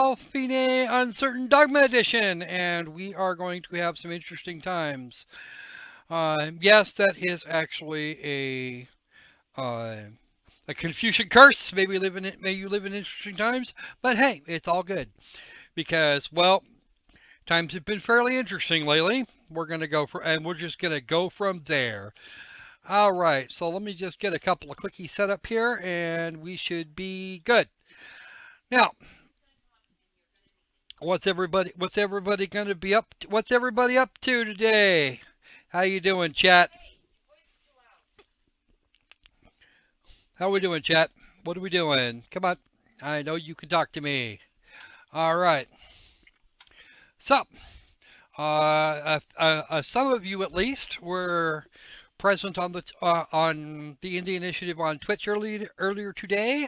Alfine Uncertain Dogma Edition, and we are going to have some interesting times. Yes, that is actually a Confucian curse. May you live in interesting times. But hey, it's all good because, well, times have been fairly interesting lately. We're just gonna go from there. All right, so let me just get a couple of quickies set up here, and we should be good. Now, what's everybody gonna be up to, what's everybody up to today? How you doing, chat? How we doing, chat? What are we doing? Come on. I know you can talk to me. All right. So, some of you at least were present on the Indie Initiative on Twitch earlier today.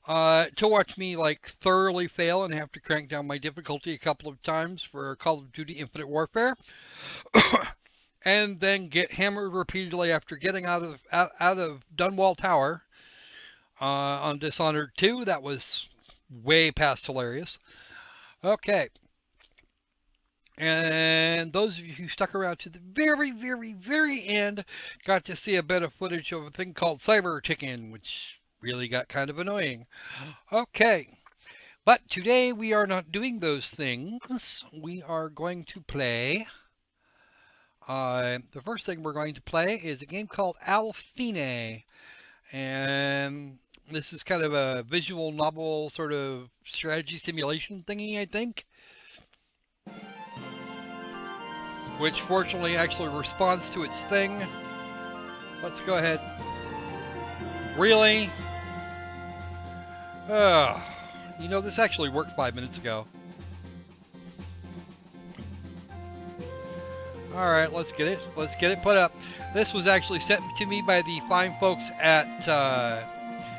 To watch me like thoroughly fail and have to crank down my difficulty a couple of times for Call of Duty Infinite Warfare, and then get hammered repeatedly after getting out of Dunwall Tower on Dishonored 2. That was way past hilarious. Okay. And those of you who stuck around to the very, very, very end got to see a bit of footage of a thing called cyber chicken, which really got kind of annoying. Okay. But today we are not doing those things. We are going to play. The first thing we're going to play is a game called Alfine. And this is kind of a visual novel sort of strategy simulation thingy, I think. Which fortunately actually responds to its thing. Let's go ahead. Really? You know, this actually worked 5 minutes ago. Alright, let's get it put up. This was actually sent to me by the fine folks at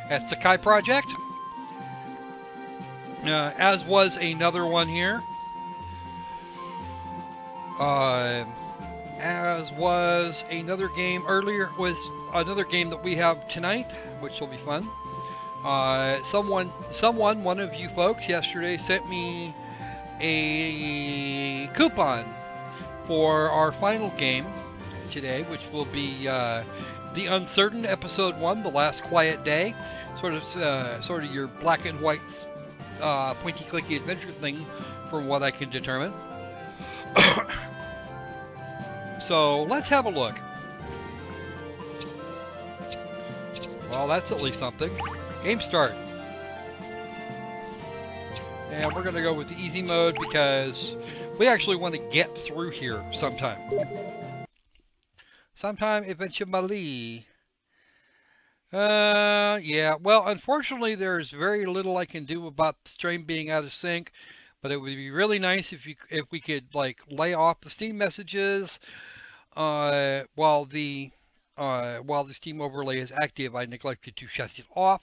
Sekai Project. As was another one here. As was another game earlier, was another game that we have tonight, which will be fun. One of you folks yesterday sent me a coupon for our final game today, which will be The Uncertain Episode 1, The Last Quiet Day. Sort of your black and white pointy clicky adventure thing from what I can determine. So let's have a look. Well, that's at least something. Game start. And we're going to go with the easy mode because we actually want to get through here sometime. Sometime eventually. Yeah, well, unfortunately there's very little I can do about the stream being out of sync, but it would be really nice if we could like lay off the Steam messages while the Steam overlay is active. I neglected to shut it off,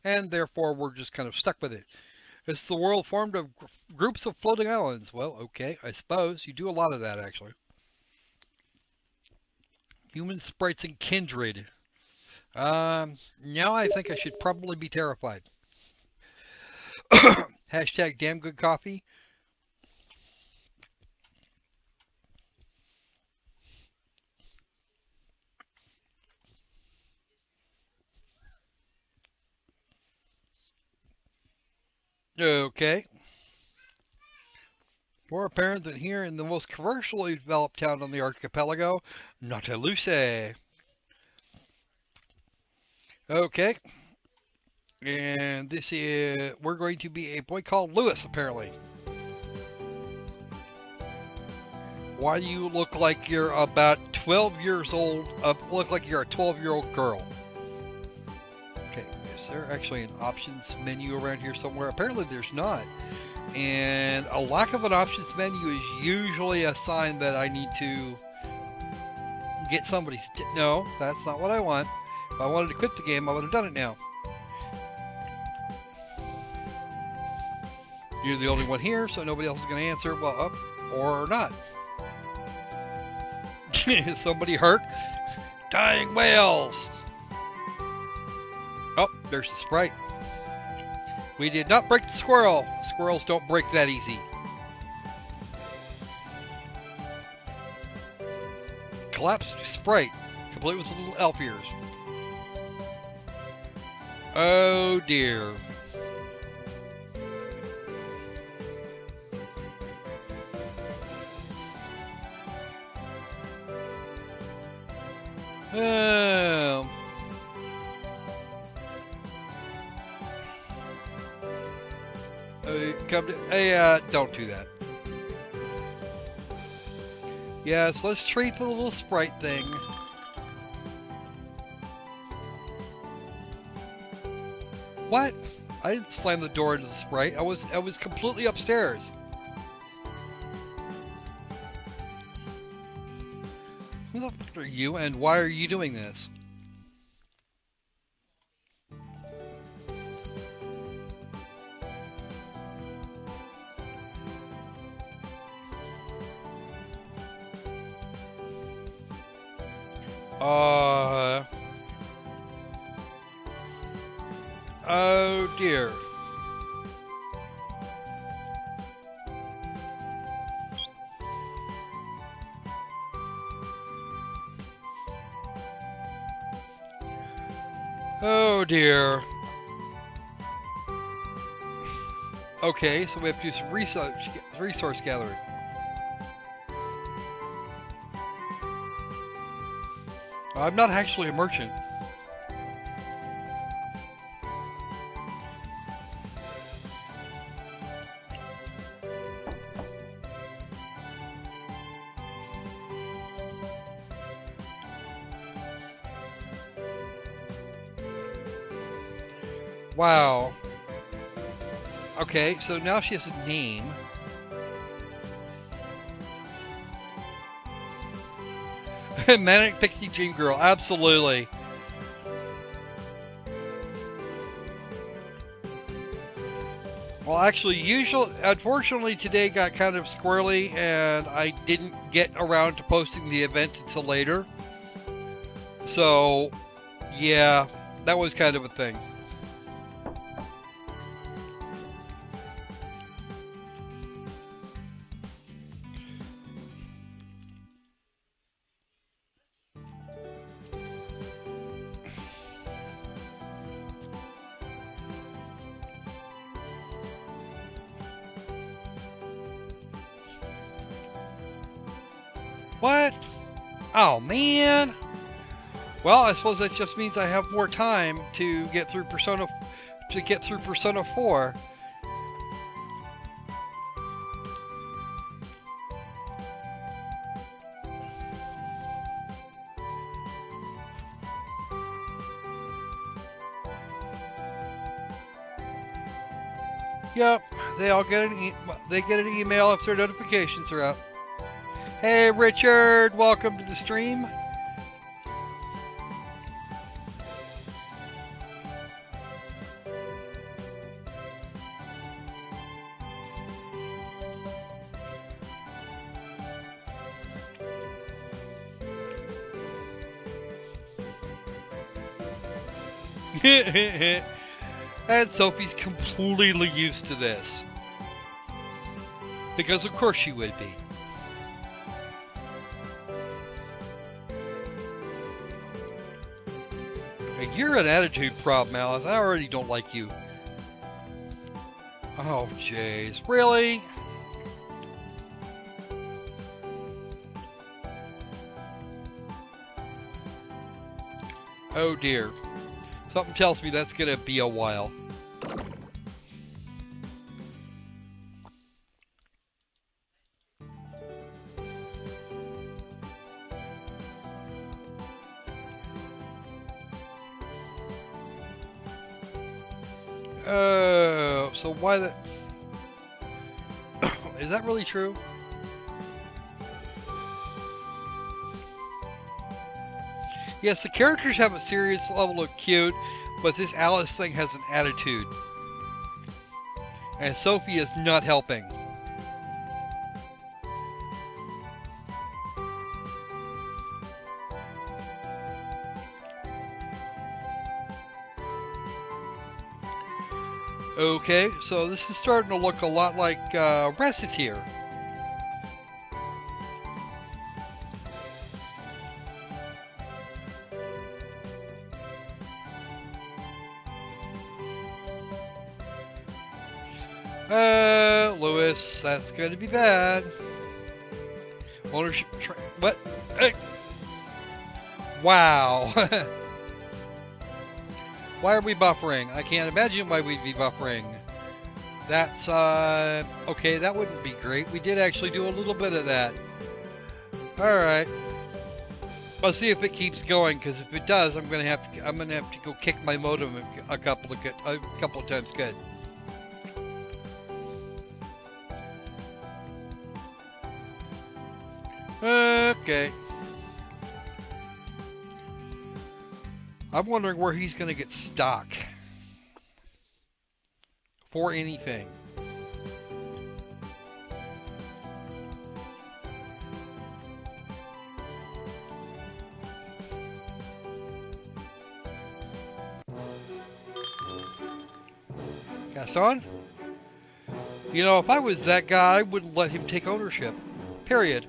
and therefore we're just kind of stuck with it. It's the world formed of groups of floating islands. Well, okay, I suppose you do a lot of that actually. Human sprites and kindred. Now I think I should probably be terrified. Hashtag damn good coffee. Okay. More apparent than here in the most commercially developed town on the archipelago, Nautilus. Okay. And we're going to be a boy called Lewis, apparently. Why do you look like you're about 12 years old, look like you're a 12-year-old girl? Okay, is there actually an options menu around here somewhere? Apparently there's not. And a lack of an options menu is usually a sign that I need to get somebody's... No, that's not what I want. If I wanted to quit the game, I would have done it now. You're the only one here, so nobody else is going to answer. Well, up or not. Is somebody hurt? Dying whales! Oh, there's the sprite. We did not break the squirrel. Squirrels don't break that easy. Collapsed Sprite, complete with little elf ears. Oh dear. Oh. Come to, hey, don't do that. Yes, let's treat the little sprite thing. What? I didn't slam the door into the sprite. I was completely upstairs. Who the fuck are you, and why are you doing this? Oh dear. Oh dear. Okay, so we have to do some resource gathering. I'm not actually a merchant. Wow. Okay, so now she has a name. Manic Pixie Dream Girl, absolutely. Well, actually, unfortunately, today got kind of squirrely, and I didn't get around to posting the event until later. So, yeah, that was kind of a thing. What? Oh, man. Well, I suppose that just means I have more time to get through Persona 4. Yep, they all get an email if their notifications are out. Hey Richard, welcome to the stream. And Sophie's completely used to this. Because of course she would be. You're an attitude problem, Alice. I already don't like you. Oh, jeez. Really? Oh, dear. Something tells me that's gonna be a while. So why the... Is that really true? Yes, the characters have a serious level of cute, but this Alice thing has an attitude. And Sophie is not helping. Okay, so this is starting to look a lot like Reciteer. Lewis, that's going to be bad. Ownership, what? Hey. Wow. Why are we buffering? I can't imagine why we'd be buffering. That's, okay, that wouldn't be great. We did actually do a little bit of that. Alright. Let's see if it keeps going, because if it does, I'm gonna have to go kick my modem a couple of times. Good. Okay. I'm wondering where he's gonna get stock for anything. Gaston? You know, if I was that guy, I wouldn't let him take ownership. Period.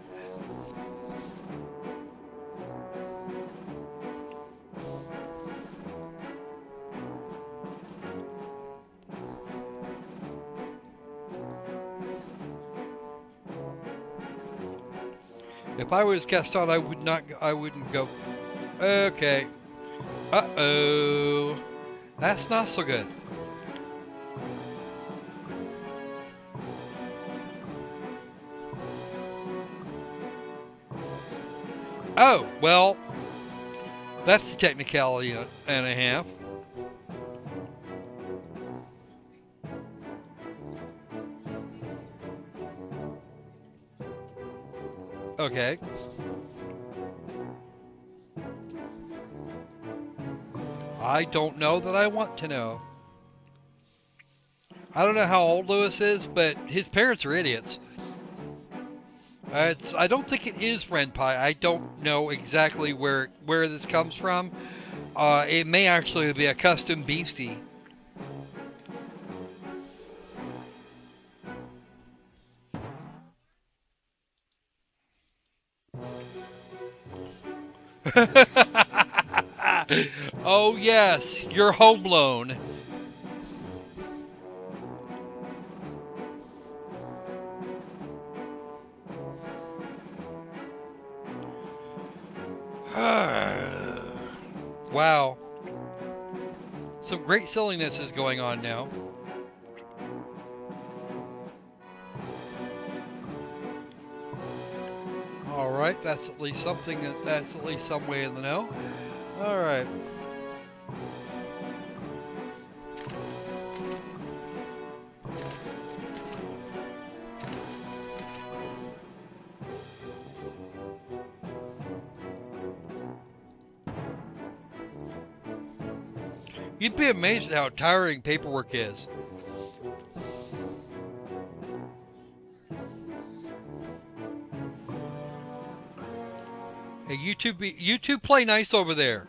If I was Gaston, I wouldn't go. Okay. Uh-oh. That's not so good. Oh, well, that's a technicality and a half. Okay. I don't know that I want to know. I don't know how old Lewis is, but his parents are idiots. I don't think it is Renpai. I don't know exactly where this comes from. It may actually be a custom beastie. Oh yes, you're home loan. Wow. Some great silliness is going on now. Alright, that's at least something, that's at least some way in the know. Alright. You'd be amazed at how tiring paperwork is. Hey, you two play nice over there.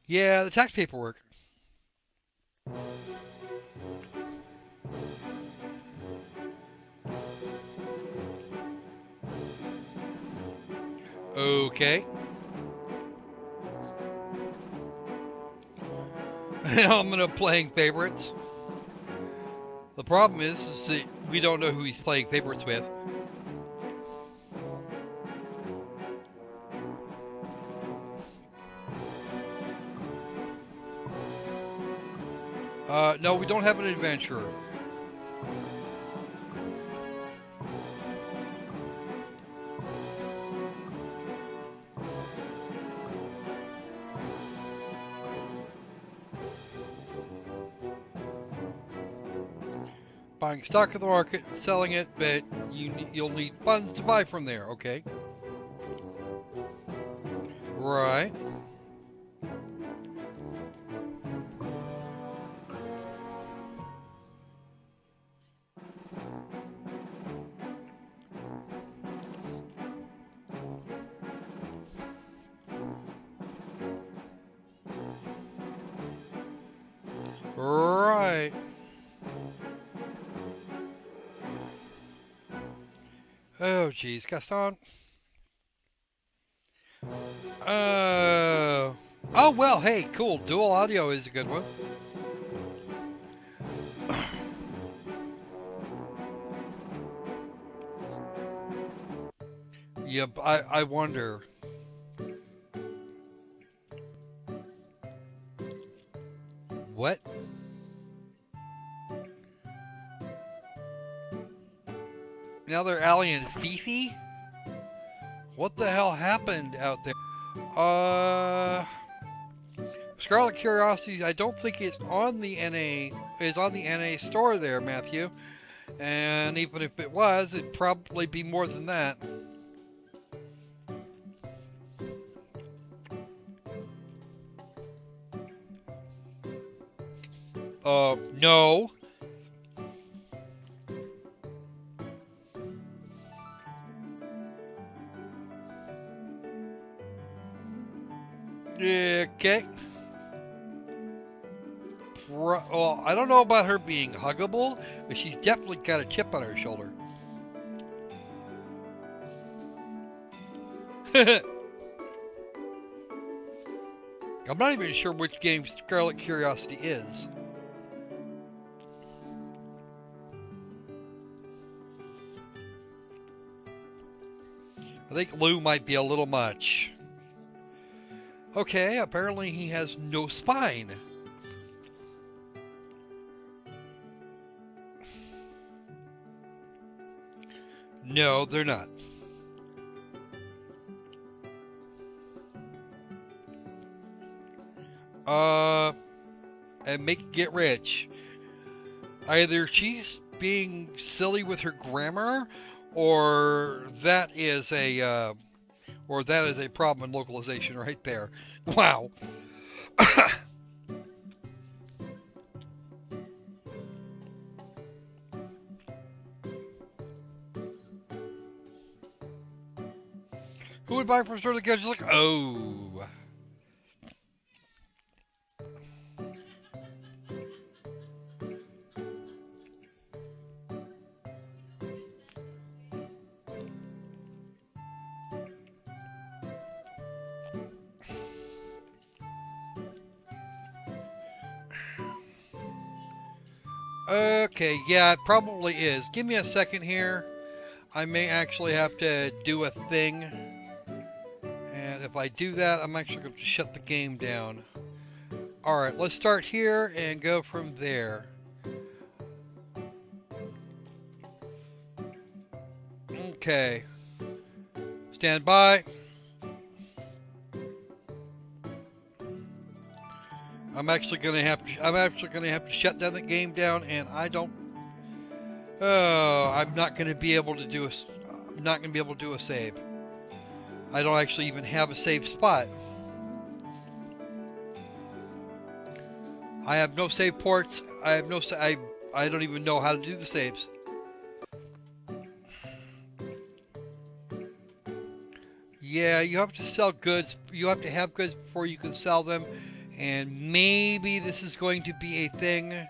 Yeah, the tax paperwork. Okay. I'm gonna playing favorites. The problem is that we don't know who he's playing favorites with. No, we don't have an adventurer. Buying stock in the market and selling it, but you'll need funds to buy from there. Okay. Right. Oh, geez, Gaston. Uh, oh, well, hey, cool. Dual audio is a good one. Yep, I wonder. What? Now they're alien Fifi? What the hell happened out there? Scarlet Curiosity, I don't think it's on the NA store there, Matthew. And even if it was, it'd probably be more than that. No. Okay. Well, I don't know about her being huggable, but she's definitely got a chip on her shoulder. I'm not even sure which game Scarlet Curiosity is. I think Lou might be a little much. Okay, apparently he has no spine. No, they're not. And make it get rich. Either she's being silly with her grammar, or that is a problem in localization right there. Wow. Who would buy from store to get? Just like, oh. Okay, yeah, it probably is. Give me a second here. I may actually have to do a thing. And if I do that, I'm actually going to shut the game down. Alright, let's start here and go from there. Okay. Stand by. I'm actually gonna have to shut down the game down, and I don't. Oh, I'm not gonna be able to do a save. I don't actually even have a save spot. I have no save ports. I don't even know how to do the saves. Yeah, you have to sell goods. You have to have goods before you can sell them. And maybe this is going to be a thing.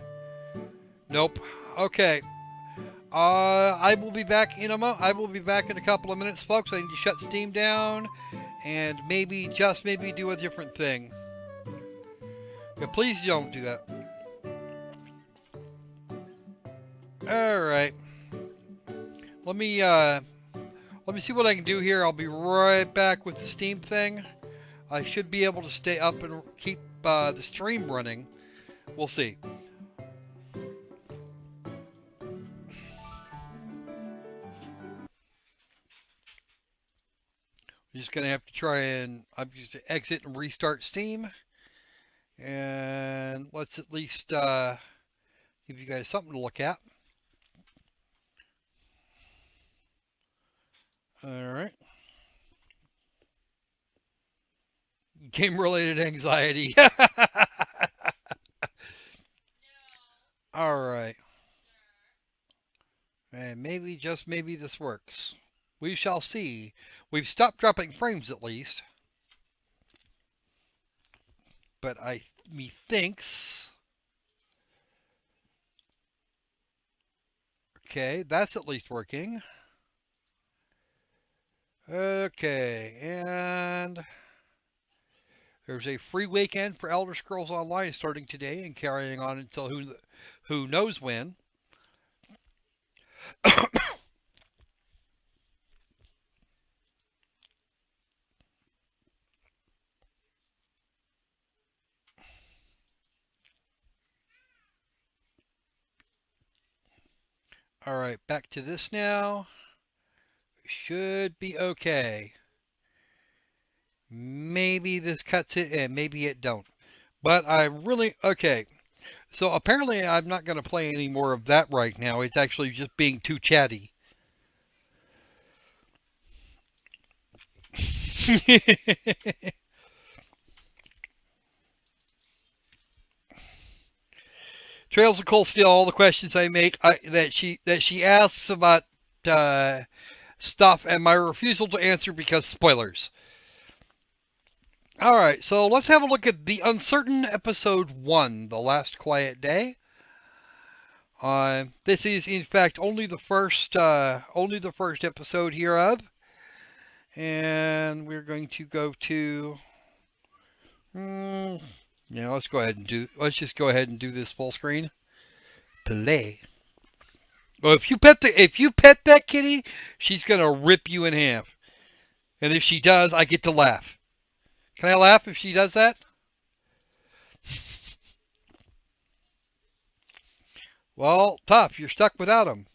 Nope. Okay. I will be back in a couple of minutes, folks. I need to shut Steam down and maybe, just maybe, do a different thing. But please don't do that. Alright. Let me see what I can do here. I'll be right back with the Steam thing. I should be able to stay up and keep the stream running. We'll see. I'm just gonna have to try and I'm just to exit and restart Steam. And let's at least give you guys something to look at. Alright. Game-related anxiety. Alright. And maybe, just maybe, this works. We shall see. We've stopped dropping frames at least. But methinks. Okay, that's at least working. Okay, and there's a free weekend for Elder Scrolls Online starting today and carrying on until who knows when. All right, back to this now. Should be okay. Maybe this cuts it and maybe it don't. But I really okay. So apparently I'm not going to play any more of that right now. It's actually just being too chatty. Trails of Cold Steel. All the questions I make that she asks about stuff, and my refusal to answer because spoilers. All right, so let's have a look at the Uncertain episode 1, The Last Quiet Day. This is in fact only the first episode hereof, and we're going to go to. Let's go ahead and do. Let's just go ahead and do this full screen. Play. Well, if you pet that kitty, she's gonna rip you in half, and if she does, I get to laugh. Can I laugh if she does that? Well, tough. You're stuck without him.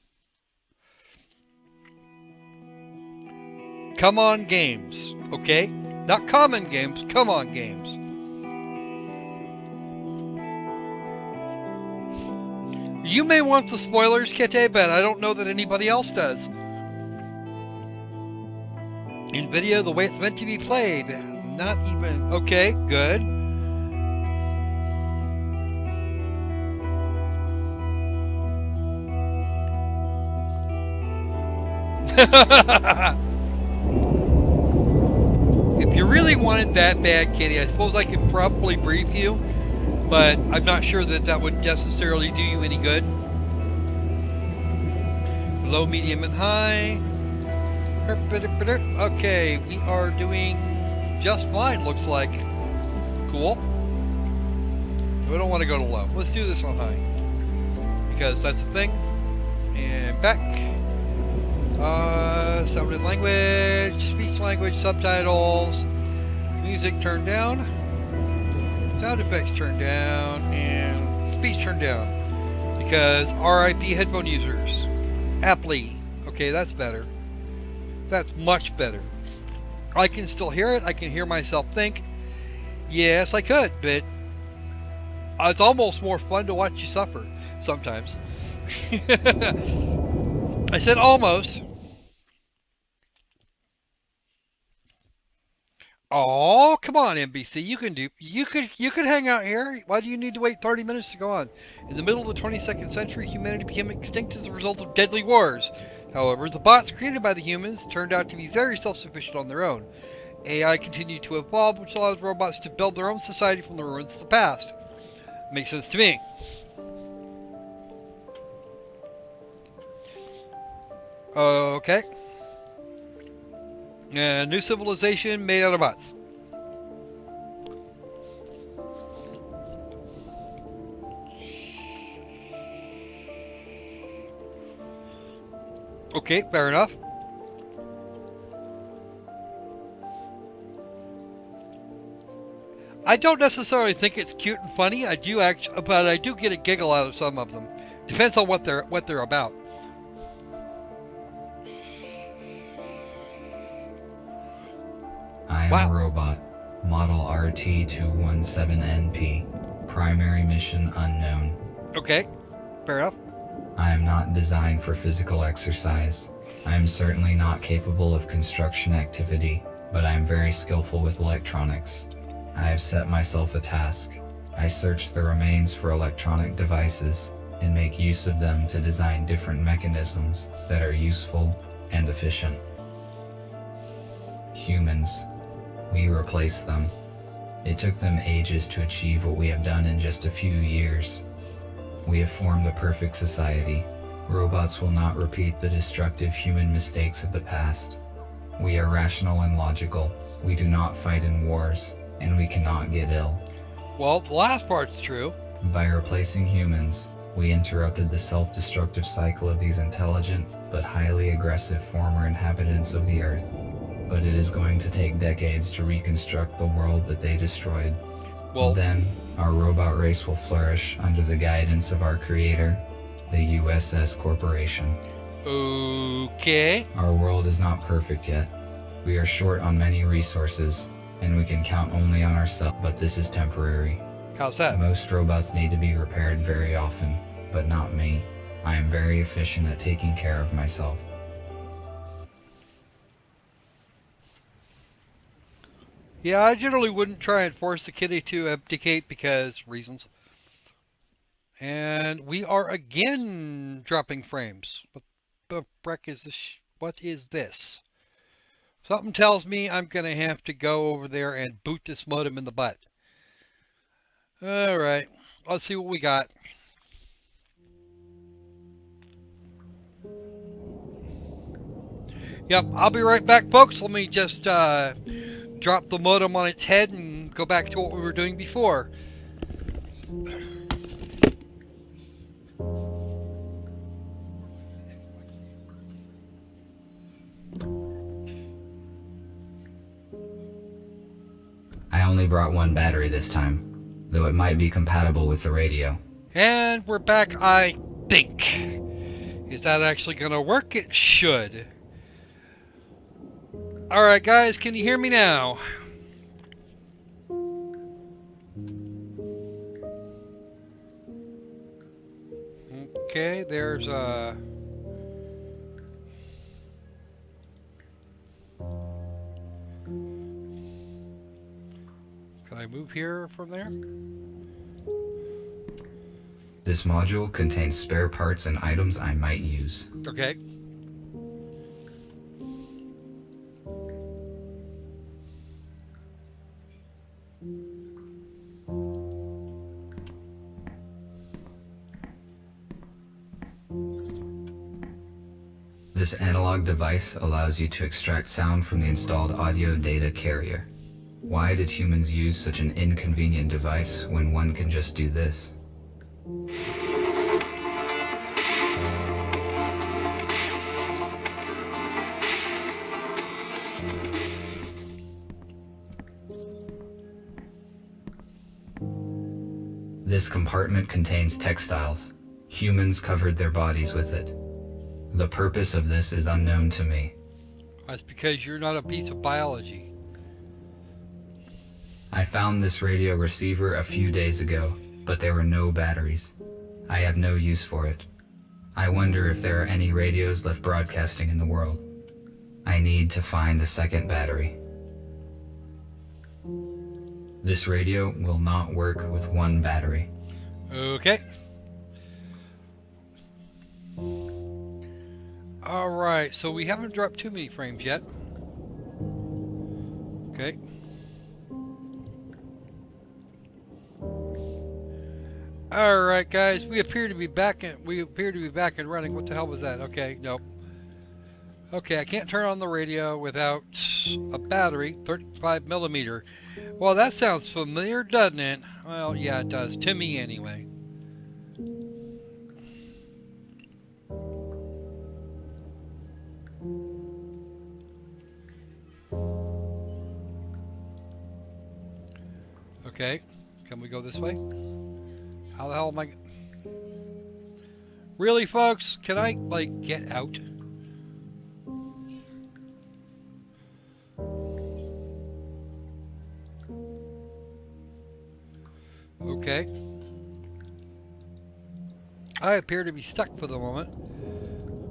Come on games, okay? Not common games, come on games. You may want the spoilers, Kete, but I don't know that anybody else does. In video, the way it's meant to be played. Not even... Okay, good. If you really wanted that bad, Kitty, I suppose I could probably brief you, but I'm not sure that would necessarily do you any good. Low, medium, and high. Okay, we are doing just fine, looks like. Cool. We don't want to go to low. Let's do this on high, because that's the thing. And back. Sound and language, speech language, subtitles, music turned down, sound effects turned down, and speech turned down. Because RIP headphone users. Aptly. Okay, that's better. That's much better. I can still hear it. I can hear myself think. Yes, I could, but it's almost more fun to watch you suffer sometimes. I said almost. Oh, come on, NBC. You could hang out here. Why do you need to wait 30 minutes to go on? In the middle of the 22nd century, humanity became extinct as a result of deadly wars. However, the bots created by the humans turned out to be very self-sufficient on their own. AI continued to evolve, which allows robots to build their own society from the ruins of the past. Makes sense to me. Okay. New civilization made out of bots. Okay, fair enough. I don't necessarily think it's cute and funny. I do actually, but I do get a giggle out of some of them. Depends on what they're about. I am a robot, model RT217NP, primary mission unknown. Okay, fair enough. I am not designed for physical exercise. I am certainly not capable of construction activity, but I am very skillful with electronics. I have set myself a task. I search the remains for electronic devices and make use of them to design different mechanisms that are useful and efficient. Humans. We replaced them. It took them ages to achieve what we have done in just a few years. We have formed a perfect society. Robots will not repeat the destructive human mistakes of the past. We are rational and logical. We do not fight in wars, and we cannot get ill. Well, the last part's true. By replacing humans, we interrupted the self-destructive cycle of these intelligent but highly aggressive former inhabitants of the Earth. But it is going to take decades to reconstruct the world that they destroyed. Well, then, our robot race will flourish under the guidance of our creator, the USS Corporation. okay. Our world is not perfect yet. We are short on many resources, and we can count only on ourselves, but this is temporary. How's that? Most robots need to be repaired very often, but not me. I am very efficient at taking care of myself. Yeah, I generally wouldn't try and force the kitty to abdicate because reasons. And we are again dropping frames. What the frick is this? What is this? Something tells me I'm going to have to go over there and boot this modem in the butt. Alright, let's see what we got. Yep, I'll be right back, folks. Let me just drop the modem on its head and go back to what we were doing before. I only brought one battery this time, though it might be compatible with the radio. And we're back, I think. Is that actually going to work? It should. Alright guys, can you hear me now? Okay, there's a... Can I move here from there? This module contains spare parts and items I might use. Okay. This analog device allows you to extract sound from the installed audio data carrier. Why did humans use such an inconvenient device when one can just do this? This compartment contains textiles. Humans covered their bodies with it. The purpose of this is unknown to me. That's because you're not a piece of biology. I found this radio receiver a few days ago, but there were no batteries. I have no use for it. I wonder if there are any radios left broadcasting in the world. I need to find a second battery. This radio will not work with one battery. Okay. Alright, so we haven't dropped too many frames yet. Okay. Alright guys, we appear to be back and running. What the hell was that? Okay, nope. Okay, I can't turn on the radio without a battery, 35mm. Well, that sounds familiar, doesn't it? Well, yeah, it does. To me, anyway. Okay, can we go this way? How the hell am I... Really, folks? Can I, like, get out? Okay. I appear to be stuck for the moment.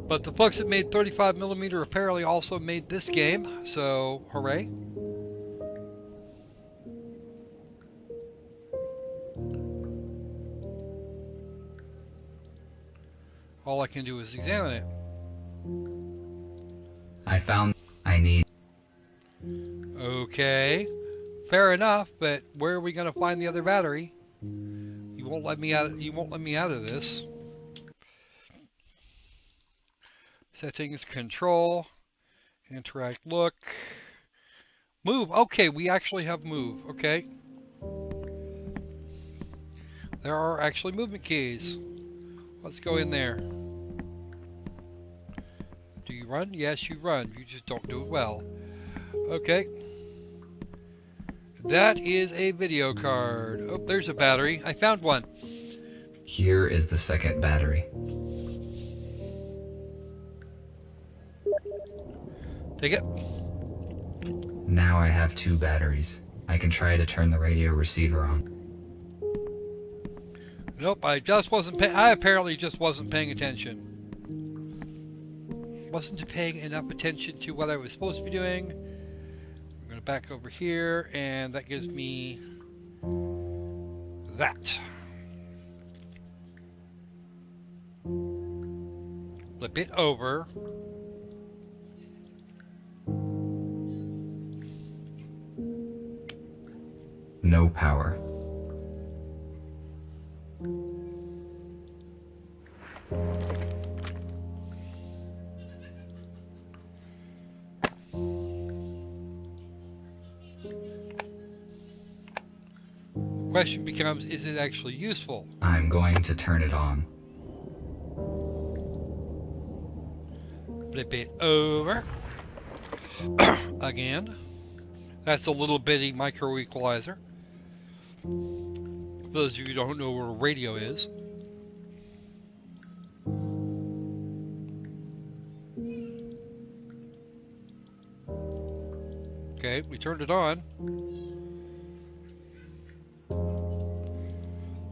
But the folks that made 35mm apparently also made this game, so hooray. All I can do is examine it. I found I need. Okay. Fair enough, but where are we going to find the other battery? You won't let me out. You won't let me out of this. Settings, control, Interact, look. Move. Okay, we actually have move. Okay. There are actually movement keys. Let's go in there. Do you run? Yes, you run. You just don't do it well. Okay. That is a video card. Oh, there's a battery. I found one. Here is the second battery. Take it. Now I have 2 batteries. I can try to turn the radio receiver on. Nope, I apparently just wasn't paying attention. Wasn't paying enough attention to what I was supposed to be doing. I'm going to back over here, and that gives me that. Flip it over. No power. The question becomes, is it actually useful? I'm going to turn it on. Flip it over. Again. That's a little bitty micro equalizer. For those of you who don't know what a radio is. Okay, we turned it on.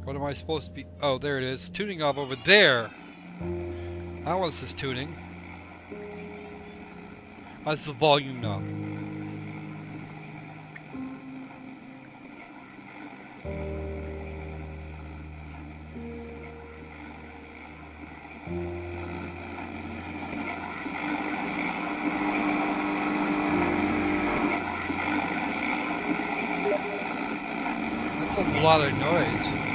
What am I supposed to be? Oh, there it is. Tuning knob over there. That one's this tuning. That's the volume knob. That's a lot of noise.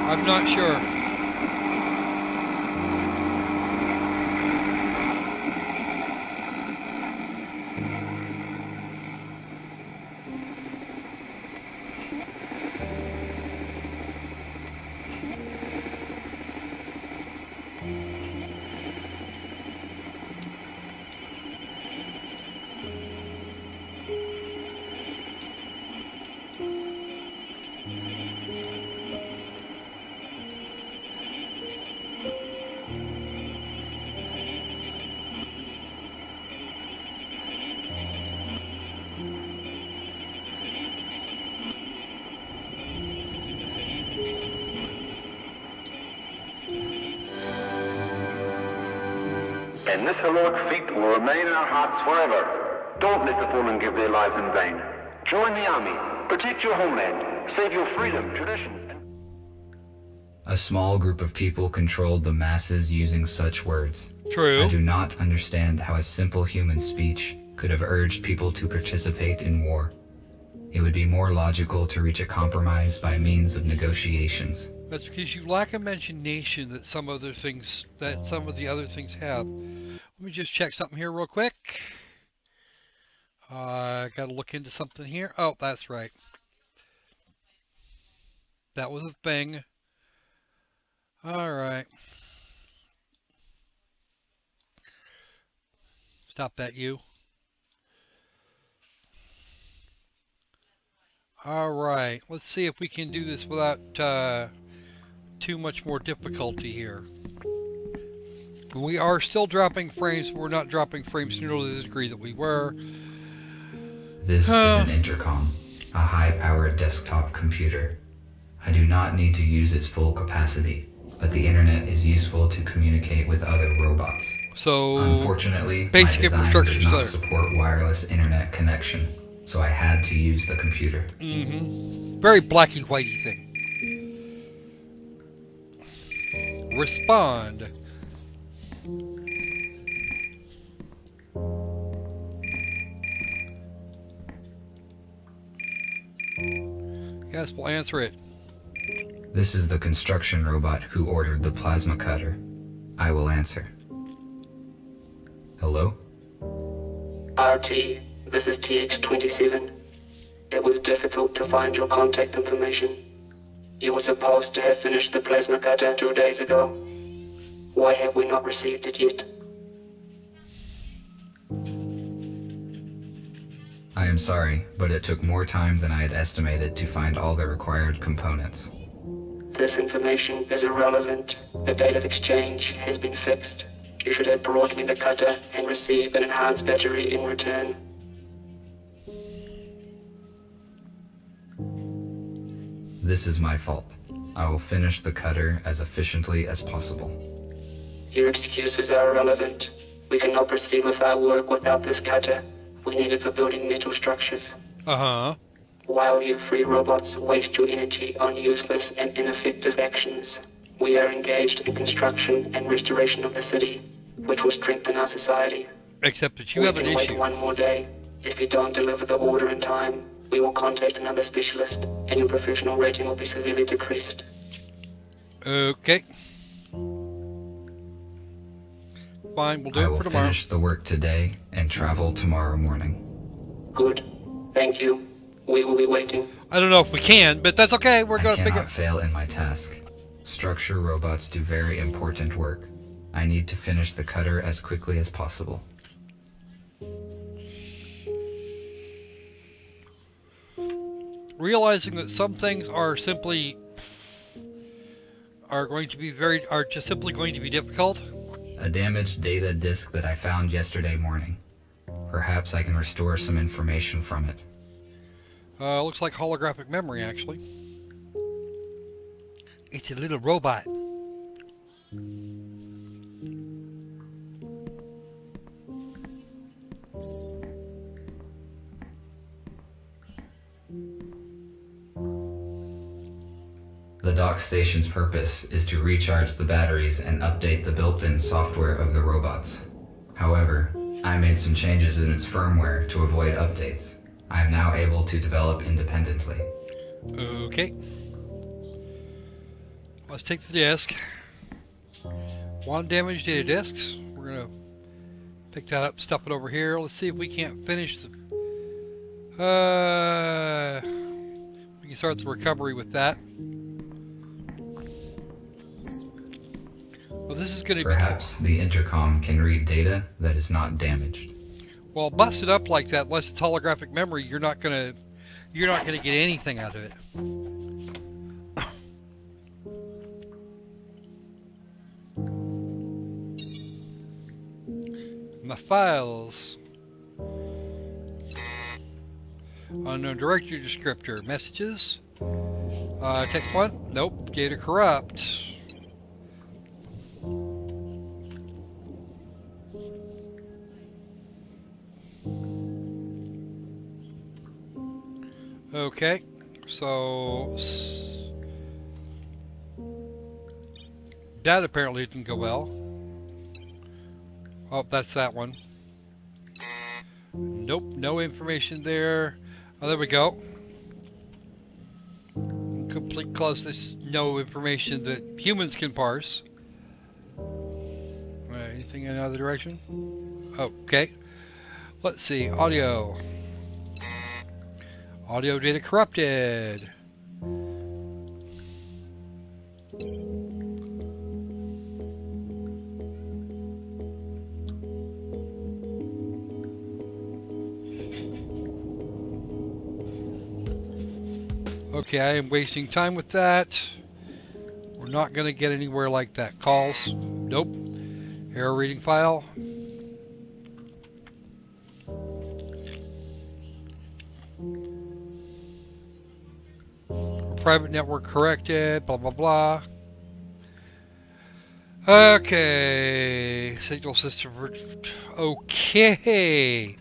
I'm not sure. And this heroic feat will remain in our hearts forever. Don't let the fallen give their lives in vain. Join the army, protect your homeland, save your freedom, traditions, and... A small group of people controlled the masses using such words. True. I do not understand how a simple human speech could have urged people to participate in war. It would be more logical to reach a compromise by means of negotiations. That's because you lack imagination that some of the other things have. Let me just check something here real quick. Got to look into something here. Oh, that's right. That was a thing. All right. Stop that, you. All right. Let's see if we can do this without too much more difficulty here. We are still dropping frames, but we're not dropping frames nearly to the degree that we were. This is an intercom, a high-powered desktop computer. I do not need to use its full capacity, but the internet is useful to communicate with other robots. So, unfortunately, basic my design infrastructure does not is there. support wireless internet connection, so I had to use the computer. Very blacky whitey thing. Respond. Yes, we'll answer it. This is the construction robot who ordered the plasma cutter. I will answer. Hello? RT, this is TX-27. It was difficult to find your contact information. You were supposed to have finished the plasma cutter 2 days ago. Why have we not received it yet? I am sorry, but it took more time than I had estimated to find all the required components. This information is irrelevant. The date of exchange has been fixed. You should have brought me the cutter and receive an enhanced battery in return. This is my fault. I will finish the cutter as efficiently as possible. Your excuses are irrelevant. We cannot proceed with our work without this cutter. We need it for building metal structures. Uh-huh. While you free robots waste your energy on useless and ineffective actions, we are engaged in construction and restoration of the city, which will strengthen our society. Except that you We have an can wait issue. one more day. If you don't deliver the order in time, we will contact another specialist, and your professional rating will be severely decreased. Okay. Fine, we'll do I it will for tomorrow. finish the work today and travel tomorrow morning. Good. Thank you. We will be waiting. I don't know if we can, but that's okay. We're I going to cannot figure. fail in my task. Structure robots do very important work. I need to finish the cutter as quickly as possible. Realizing that some things are just simply going to be difficult. A damaged data disk that I found yesterday morning. Perhaps I can restore some information from it. Looks like holographic memory, actually. It's a little robot. The dock station's purpose is to recharge the batteries and update the built-in software of the robots. However, I made some changes in its firmware to avoid updates. I am now able to develop independently. Okay. Let's take the disc. One damaged data discs. We're gonna pick that up, stuff it over here. Let's see if we can't finish the. We can start the recovery with that. Well, this is gonna Perhaps the intercom can read data that is not damaged. Well, busted up like that, unless it's holographic memory, you're not gonna get anything out of it. My files. Unknown directory descriptor. Messages. Text one. Nope. Data corrupt. Okay, so that apparently didn't go well. Oh, that's that one. Nope, no information there. Oh, there we go. Complete closeness, no information that humans can parse. Anything in another direction? Okay. Let's see, audio. Audio data corrupted. Okay, I am wasting time with that. We're not going to get anywhere like that. Calls. Nope. Error reading file. Private network corrected, blah blah blah. Okay, signal system. Okay.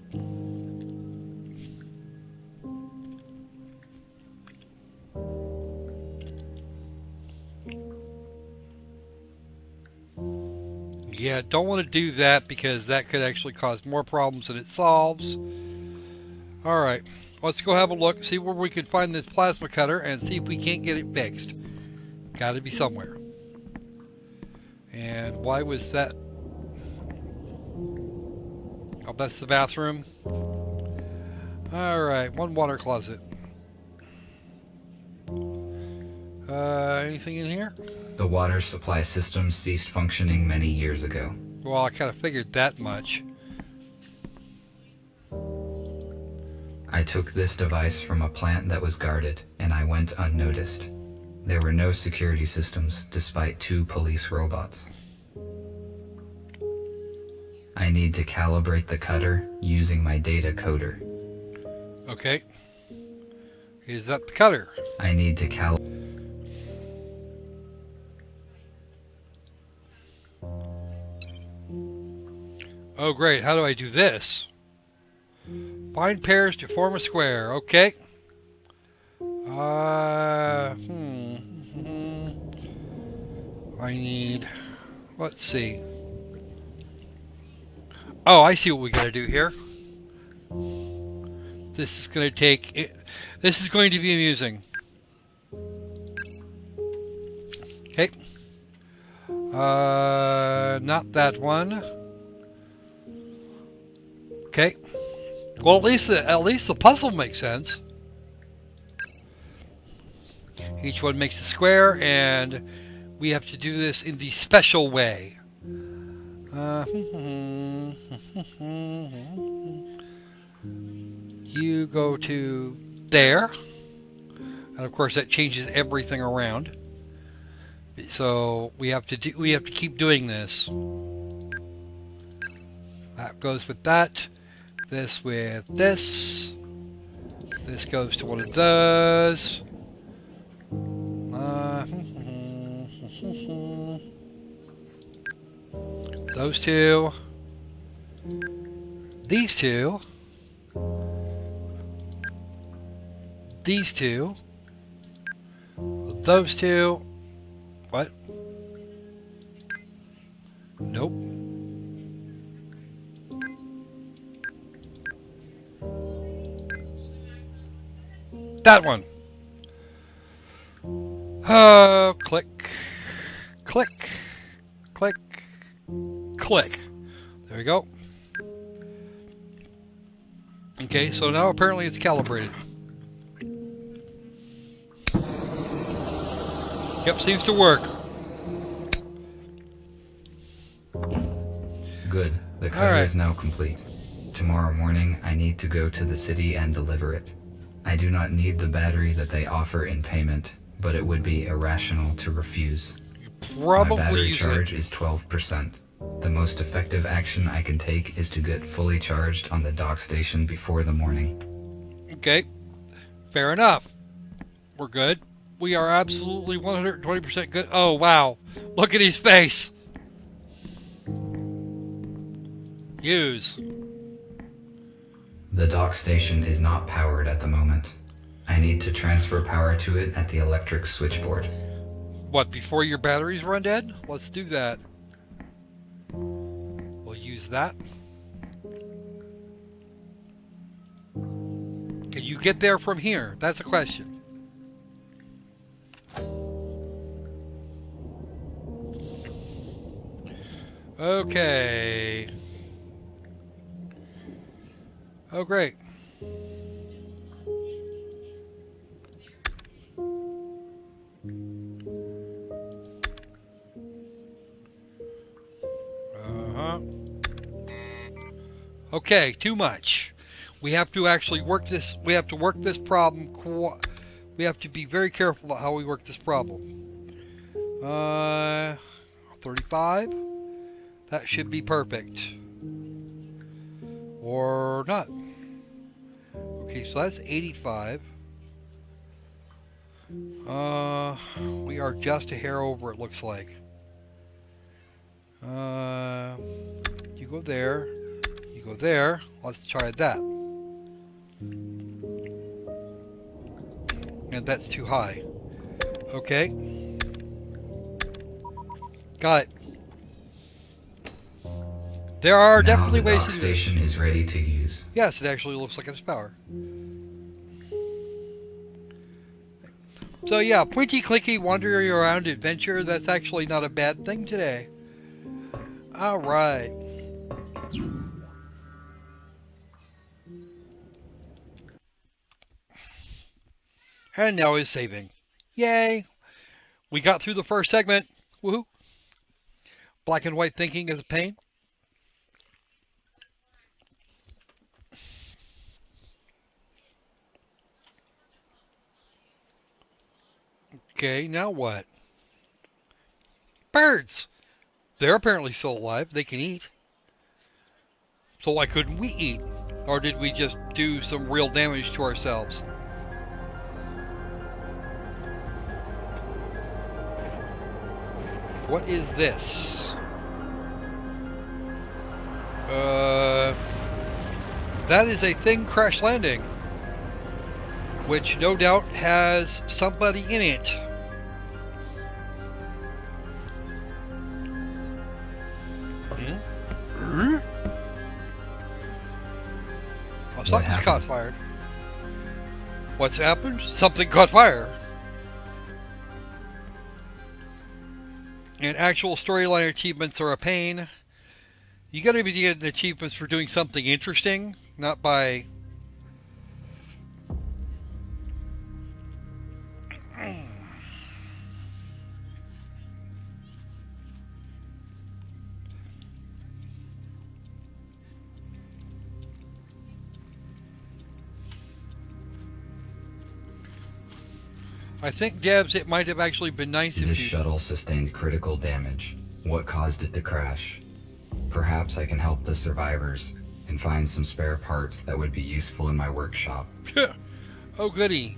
Yeah, don't want to do that because that could actually cause more problems than it solves. All right. let's go have a look, see where we can find this plasma cutter, and see if we can't get it fixed. Gotta be somewhere. And why was that? Oh, that's the bathroom. Alright, one water closet. Anything in here? The water supply system ceased functioning many years ago. Well, I kind of figured that much. I took this device from a plant that was guarded, and I went unnoticed. There were no security systems, despite 2 police robots. I need to calibrate the cutter using my data coder. Okay. Is that the cutter? I need to Oh, great. How do I do this? Find pairs to form a square. Okay. I need... Let's see. Oh, I see what we gotta do here. This is gonna take... This is going to be amusing. Okay. Not that one. Okay. Well, at least the puzzle makes sense. Each one makes a square, and we have to do this in the special way. You go to there, and of course that changes everything around. So we have to keep doing this. That goes with that. This with this. This goes to one of those. Those two. These two. These two. Those two. What? Nope. That one. Click. Click. Click. Click. There we go. Okay, so now apparently it's calibrated. Yep, seems to work. Good. The cutter is now complete. Tomorrow morning, I need to go to the city and deliver it. I do not need the battery that they offer in payment, but it would be irrational to refuse. Probably My battery use charge is 12%. The most effective action I can take is to get fully charged on the dock station before the morning. Okay, fair enough. We're good. We are absolutely 120% good. Oh, wow. Look at his face. Use. The dock station is not powered at the moment. I need to transfer power to it at the electric switchboard. What, before your batteries run dead? Let's do that. We'll use that. Can you get there from here? That's a question. Okay. Oh, great. Okay, too much. We have to actually work this. We have to work this problem. We have to be very careful about how we work this problem. 35. That should be perfect. Or not. Okay, so that's 85. We are just a hair over, it looks like. You go there. You go there. Let's try that. And that's too high. Okay. Got it. There are definitely ways to do this. The dock station is ready to use. Yes, it actually looks like it's power. So yeah, pointy clicky wandering around adventure, that's actually not a bad thing today. Alright. And now is saving. Yay! We got through the first segment. Woohoo! Black and white thinking is a pain. Okay, now what? Birds! They're apparently still alive. They can eat. So why couldn't we eat? Or did we just do some real damage to ourselves? What is this? That is a thing crash landing, which no doubt has somebody in it. Oh, something caught fire. What's happened? Something caught fire. And actual storyline achievements are a pain. You gotta be getting achievements for doing something interesting, not by... I think, Debs, it might have actually been nice if you... This shuttle sustained critical damage. What caused it to crash? Perhaps I can help the survivors and find some spare parts that would be useful in my workshop. Oh goody.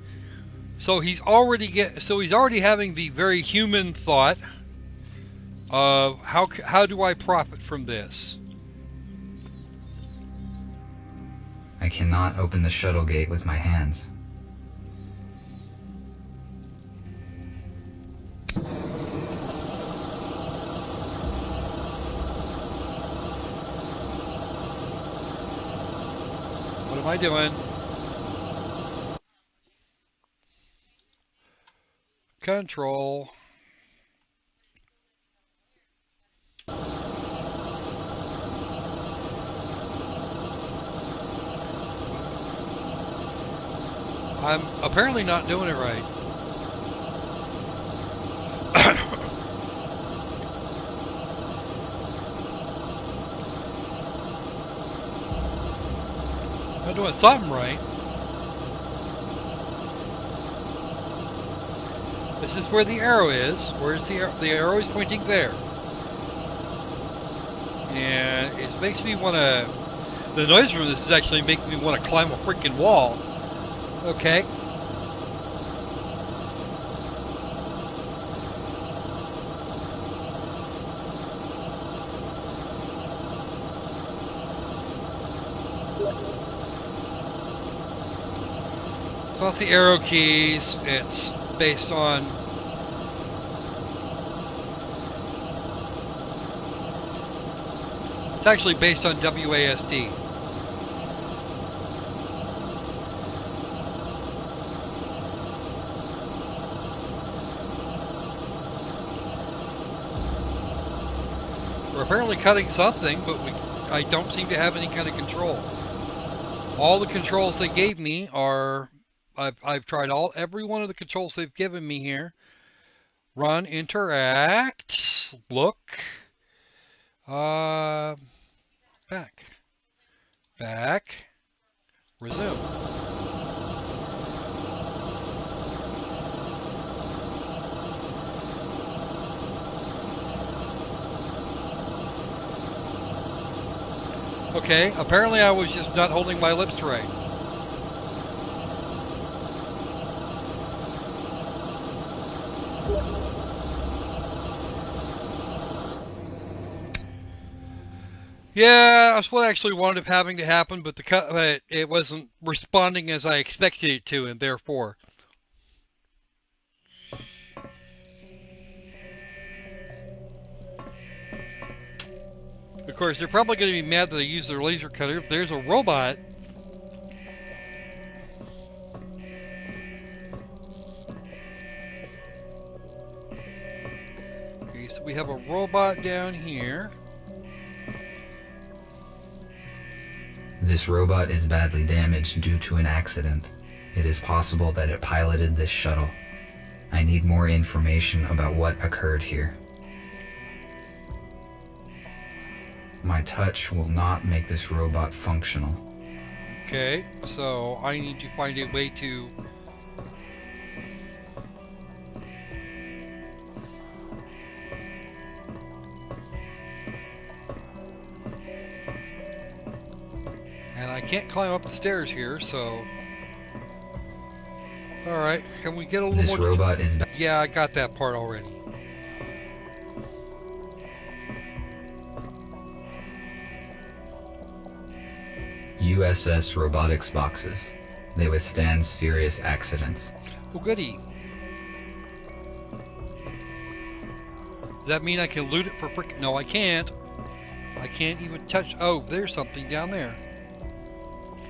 So he's already having the very human thought of how do I profit from this? I cannot open the shuttle gate with my hands. What am I doing? Control. I'm apparently not doing it right. I'm doing something right. This is where the arrow is. Where's the arrow? The arrow is pointing there. And it makes me want to... The noise from this is actually making me want to climb a freaking wall. Okay. It's not the arrow keys, it's based on... It's actually based on WASD. We're apparently cutting something, but I don't seem to have any kind of control. All the controls they gave me are... I've tried every one of the controls they've given me here. Run, interact, look, back, resume. Okay, apparently I was just not holding my lips right. Yeah, that's what I actually wound up having to happen, but it wasn't responding as I expected it to, and therefore. Of course, they're probably going to be mad that I used their laser cutter. If there's a robot... Okay, so we have a robot down here. This robot is badly damaged due to an accident. It is possible that it piloted this shuttle. I need more information about what occurred here. My touch will not make this robot functional. Okay, so I need to find a way to... And I can't climb up the stairs here, so... Alright, can we get a little This more... robot is Yeah, I got that part already. USS robotics boxes. They withstand serious accidents. Oh, goody. Does that mean I can loot it for frick? No, I can't. I can't even touch... Oh, there's something down there.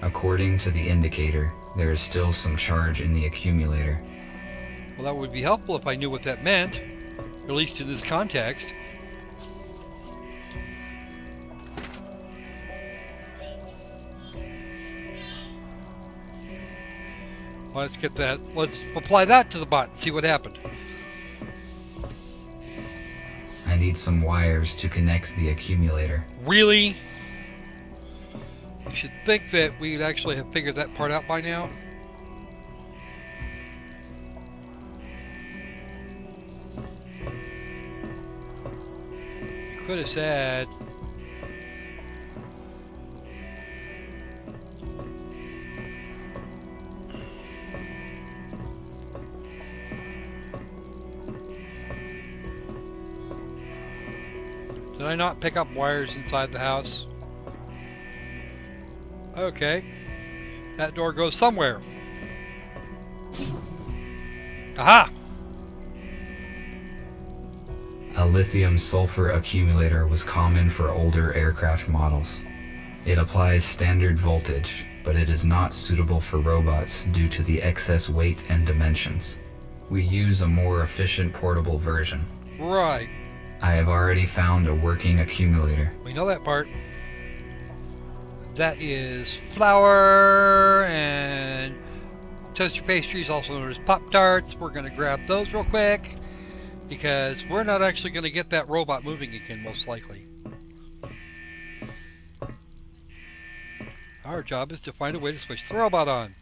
According to the indicator, there is still some charge in the accumulator. Well, that would be helpful if I knew what that meant, at least in this context. Let's get that. Let's apply that to the bot and see what happened. I need some wires to connect the accumulator. Really? You should think that we'd actually have figured that part out by now. You could have said... Did I not pick up wires inside the house? Okay. That door goes somewhere. Aha! A lithium-sulfur accumulator was common for older aircraft models. It applies standard voltage, but it is not suitable for robots due to the excess weight and dimensions. We use a more efficient portable version. Right. I have already found a working accumulator. We know that part. That is flour and toaster pastries, also known as Pop-Tarts. We're going to grab those real quick because we're not actually going to get that robot moving again, most likely. Our job is to find a way to switch the robot on.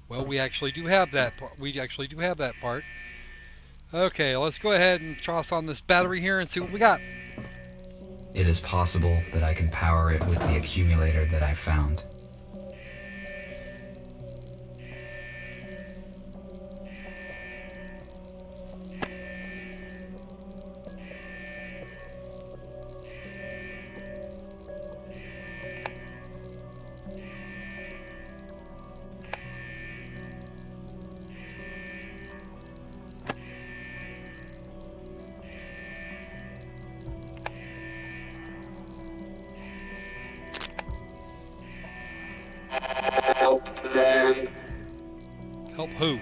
Well, we actually do have that. We actually do have that part. Okay, let's go ahead and toss on this battery here and see what we got. It is possible that I can power it with the accumulator that I found. Help them Help who?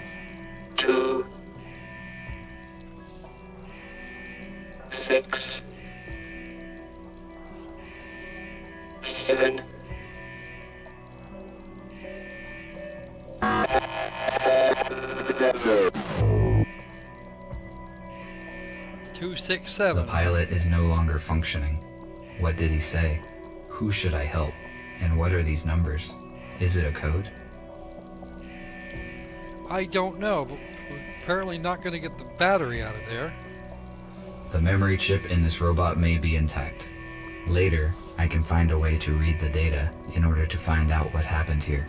to 6 7 267. The pilot is no longer functioning. What did he say? Who should I help? And what are these numbers? Is it a code? I don't know, but we're apparently not going to get the battery out of there. The memory chip in this robot may be intact. Later, I can find a way to read the data in order to find out what happened here.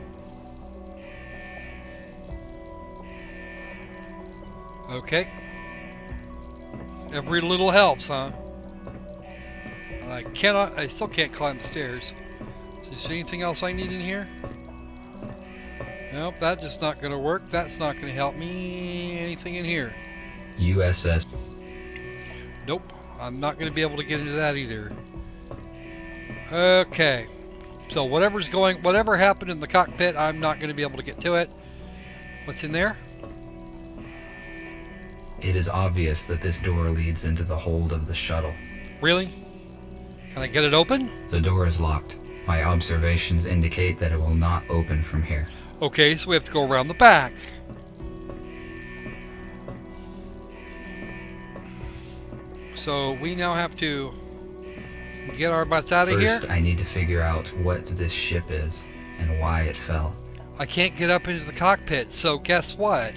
Okay. Every little helps, huh? I still can't climb the stairs. Is there anything else I need in here? Nope, that's just not going to work. That's not going to help me. Anything in here? USS. Nope, I'm not going to be able to get into that either. Okay. So whatever happened in the cockpit, I'm not going to be able to get to it. What's in there? It is obvious that this door leads into the hold of the shuttle. Really? Can I get it open? The door is locked. My observations indicate that it will not open from here. Okay, so we have to go around the back. So we now have to get our butts out of here. First, I need to figure out what this ship is and why it fell. I can't get up into the cockpit, so guess what?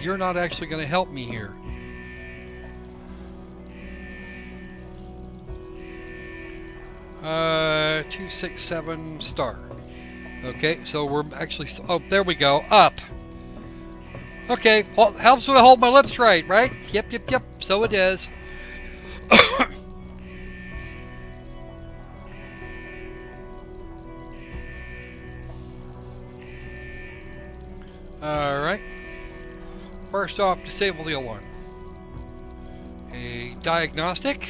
You're not actually going to help me here. Uh, 267 star. Okay, so we're actually... Oh, there we go. Up. Okay, well, helps when I hold my lips right? Yep. So it is. Alright. First off, disable the alarm. A diagnostic.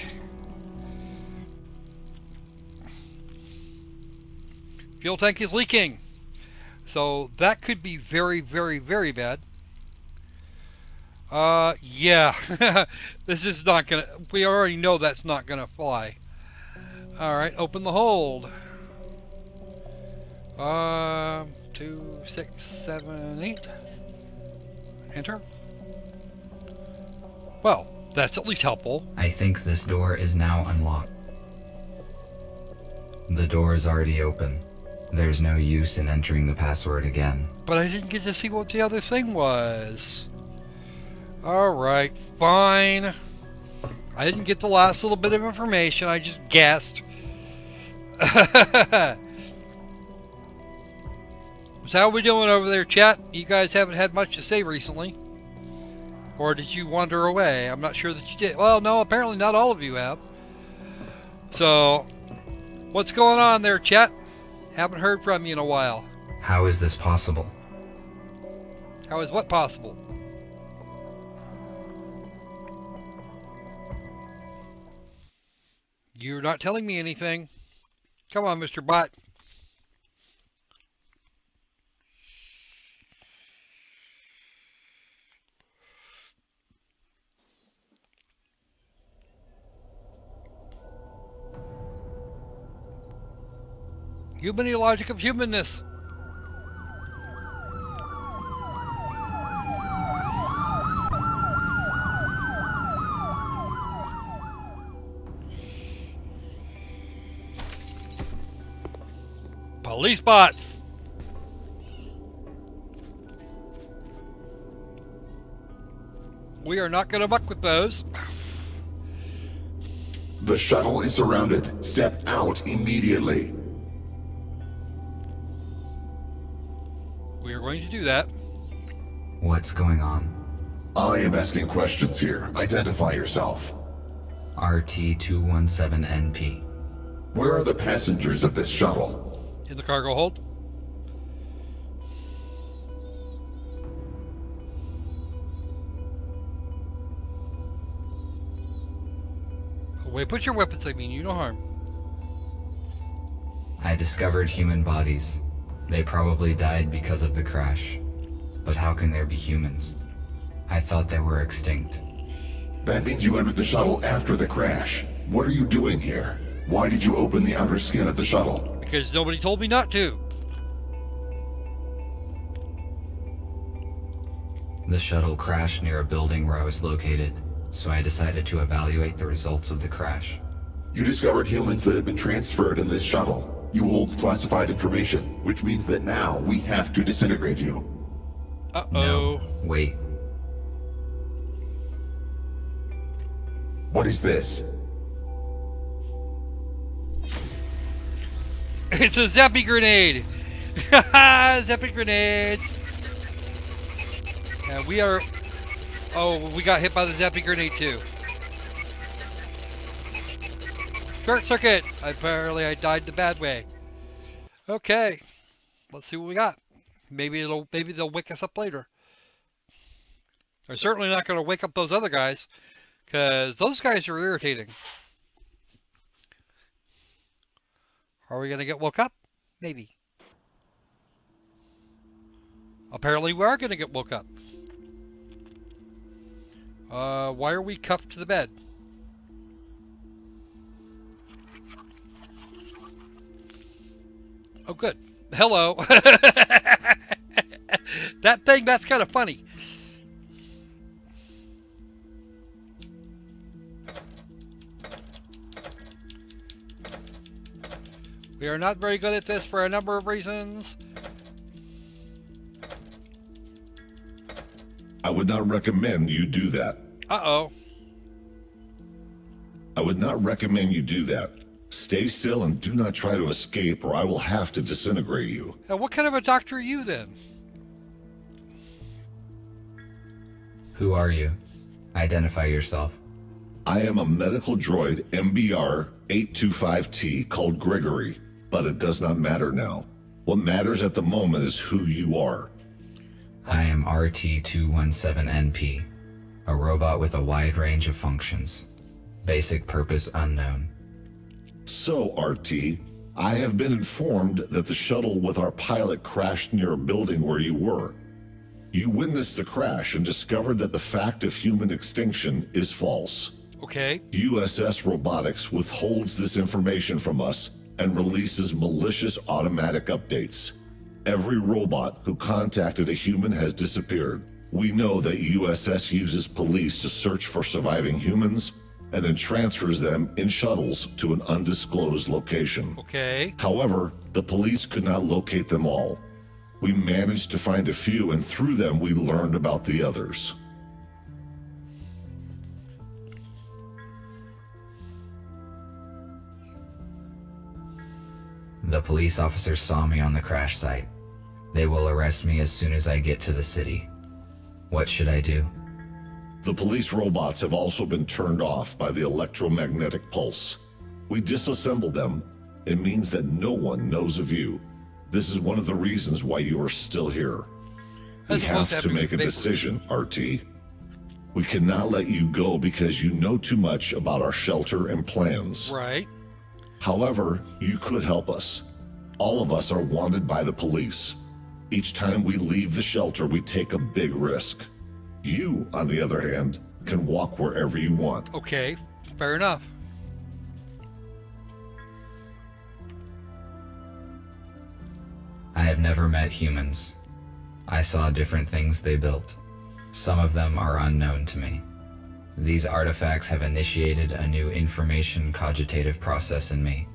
Fuel tank is leaking. So that could be very, very, very bad. Yeah. This is not gonna... We already know that's not gonna fly. Alright, open the hold. 2, 6, 7, 8. Enter. Well, that's at least helpful. I think this door is now unlocked. The door is already open. There's no use in entering the password again. But I didn't get to see what the other thing was. Alright, fine. I didn't get the last little bit of information, I just guessed. So how are we doing over there, chat? You guys haven't had much to say recently. Or did you wander away? I'm not sure that you did. Well, no, apparently not all of you have. So, what's going on there, chat? Haven't heard from you in a while. How is this possible? How is what possible? You're not telling me anything. Come on, Mr. Bot. Human logic of humanness. Police bots. We are not going to muck with those. The shuttle is surrounded. Step out immediately. We are going to do that. What's going on? I am asking questions here. Identify yourself. RT-217NP. Where are the passengers of this shuttle? In the cargo hold. Away, put your weapons, I mean you no harm. I discovered human bodies. They probably died because of the crash. But how can there be humans? I thought they were extinct. That means you entered the shuttle after the crash. What are you doing here? Why did you open the outer skin of the shuttle? Because nobody told me not to. The shuttle crashed near a building where I was located, so I decided to evaluate the results of the crash. You discovered humans that have been transferred in this shuttle. You hold classified information, which means that now we have to disintegrate you. Uh-oh. No, wait. What is this? It's a zappy grenade! Zappy grenades! And we are... Oh, we got hit by the zappy grenade too. Short circuit! Apparently I died the bad way. Okay. Let's see what we got. Maybe they'll wake us up later. They're certainly not going to wake up those other guys, because those guys are irritating. Are we going to get woke up? Maybe. Apparently we are going to get woke up. Why are we cuffed to the bed? Oh, good. Hello. That thing, that's kind of funny. We are not very good at this for a number of reasons. I would not recommend you do that. Uh-oh. I would not recommend you do that. Stay still and do not try to escape, or I will have to disintegrate you. Now, what kind of a doctor are you then? Who are you? Identify yourself. I am a medical droid MBR-825T called Gregory, but it does not matter now. What matters at the moment is who you are. I am RT-217NP, a robot with a wide range of functions. Basic purpose unknown. So, RT, I have been informed that the shuttle with our pilot crashed near a building where you were. You witnessed the crash and discovered that the fact of human extinction is false. Okay. USS Robotics withholds this information from us and releases malicious automatic updates. Every robot who contacted a human has disappeared. We know that USS uses police to search for surviving humans and then transfers them in shuttles to an undisclosed location. Okay. However, the police could not locate them all. We managed to find a few, and through them we learned about the others. The police officers saw me on the crash site. They will arrest me as soon as I get to the city. What should I do? The police robots have also been turned off by the electromagnetic pulse. We disassembled them. It means that no one knows of you. This is one of the reasons why you are still here. We have to make a decision, RT. We cannot let you go because you know too much about our shelter and plans. Right. However, you could help us. All of us are wanted by the police. Each time we leave the shelter, we take a big risk. You, on the other hand, can walk wherever you want. Okay. Fair enough. I have never met humans. I saw different things they built. Some of them are unknown to me. These artifacts have initiated a new information cogitative process in me.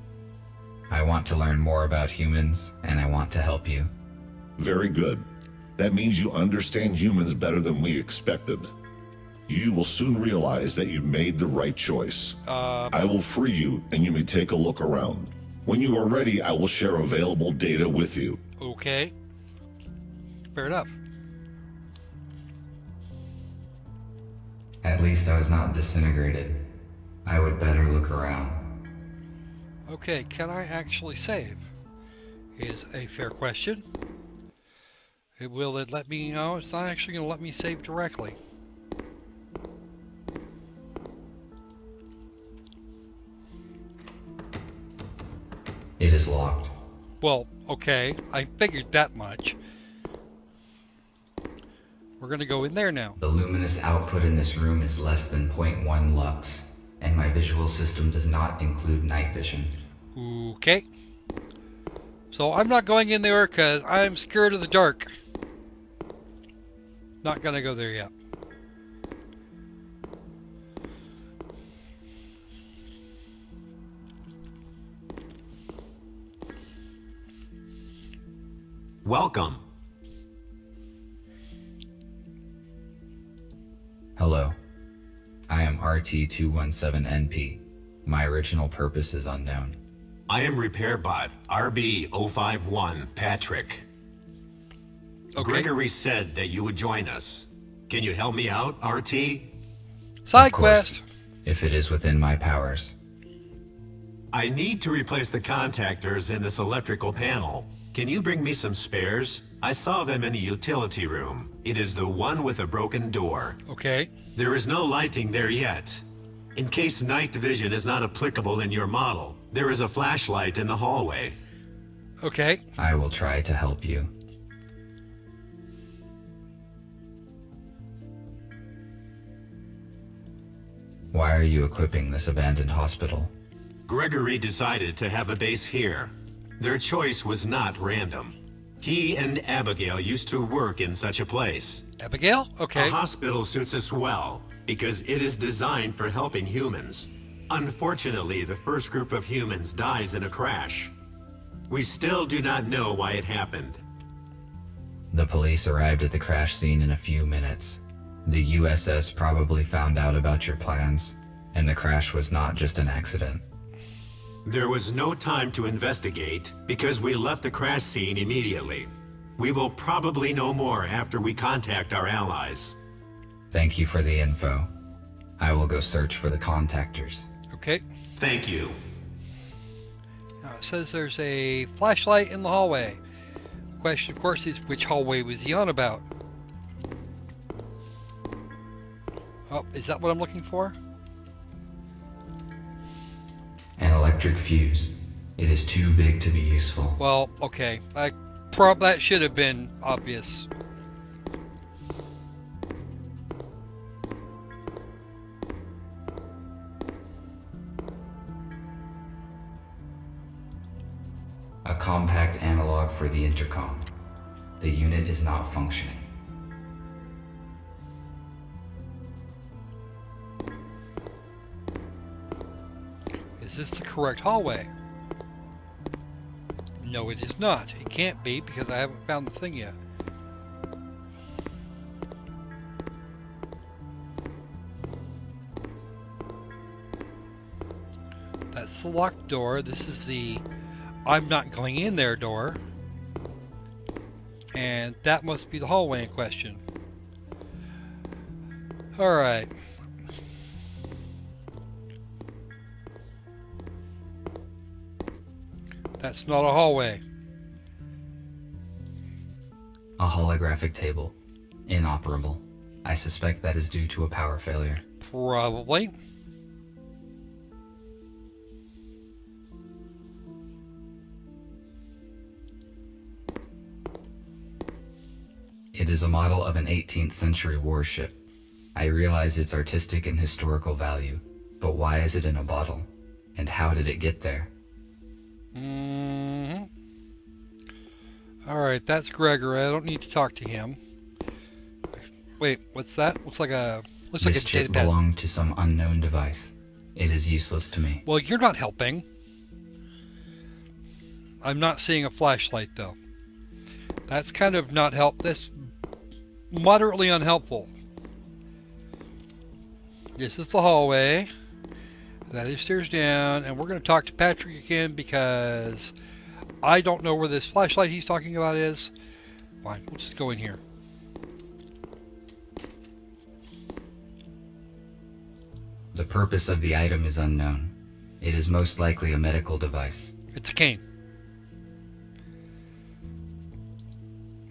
I want to learn more about humans, and I want to help you. Very good. That means you understand humans better than we expected. You will soon realize that you made the right choice. I will free you, and you may take a look around. When you are ready, I will share available data with you. Okay. Fair enough. At least I was not disintegrated. I would better look around. Okay, can I actually save? Is a fair question. Will it let me? No, it's not actually going to let me save directly. It is locked. Well, okay, I figured that much. We're going to go in there now. The luminous output in this room is less than 0.1 lux, and my visual system does not include night vision. Okay. So I'm not going in there because I'm scared of the dark. Not going to go there yet. Welcome. Hello. I am RT-217NP. My original purpose is unknown. I am RepairBot RB-051 Patrick. Okay. Gregory said that you would join us. Can you help me out, RT? Side Of course, quest. if it is within my powers. I need to replace the contactors in this electrical panel. Can you bring me some spares? I saw them in the utility room. It is the one with a broken door. Okay. There is no lighting there yet. In case night vision is not applicable in your model, there is a flashlight in the hallway. Okay. I will try to help you. Why are you equipping this abandoned hospital? Gregory decided to have a base here. Their choice was not random. He and Abigail used to work in such a place. Abigail? Okay. A hospital suits us well, because it is designed for helping humans. Unfortunately, the first group of humans dies in a crash. We still do not know why it happened. The police arrived at the crash scene in a few minutes. The USS probably found out about your plans, and the crash was not just an accident. There was no time to investigate, because we left the crash scene immediately. We will probably know more after we contact our allies. Thank you for the info. I will go search for the contactors. Okay. Thank you. Now it says there's a flashlight in the hallway. The question, of course, is which hallway was he on about? Oh, is that what I'm looking for? An electric fuse. It is too big to be useful. Well, okay. That should have been obvious. A compact analog for the intercom. The unit is not functioning. Is this the correct hallway? No, it is not. It can't be because I haven't found the thing yet. That's the locked door. This is the I'm not going in there door. And that must be the hallway in question. Alright. That's not a hallway. A holographic table. Inoperable. I suspect that is due to a power failure. Probably. It is a model of an 18th century warship. I realize its artistic and historical value, but why is it in a bottle? And how did it get there? Alright, that's Gregory. I don't need to talk to him. Wait, what's that? Looks like a This chip data pad. belonged to some unknown device. It is useless to me. Well, you're not helping. I'm not seeing a flashlight, though. That's kind of not help. That's moderately unhelpful. This is the hallway. That is stairs down, and we're going to talk to Patrick again because I don't know where this flashlight he's talking about is. Fine, we'll just go in here. The purpose of the item is unknown. It is most likely a medical device. It's a cane.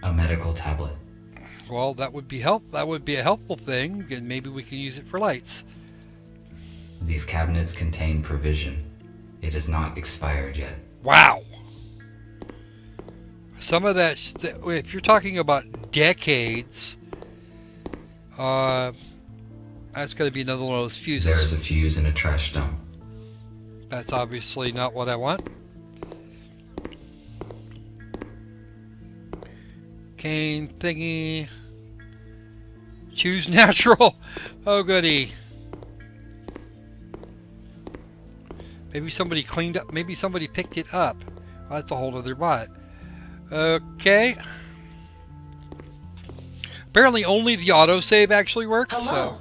A medical tablet. Well, that would be That would be a helpful thing, and maybe we can use it for lights. These cabinets contain provision. It is not expired yet. Wow. Some of that, if you're talking about decades, that's going to be another one of those fuses. There is a fuse in a trash dump. That's obviously not what I want. Cane thingy. Choose natural. Oh, goody. Maybe somebody cleaned up. Maybe somebody picked it up. Well, that's a whole other bot. Okay. Apparently only the autosave actually works. Hello. So.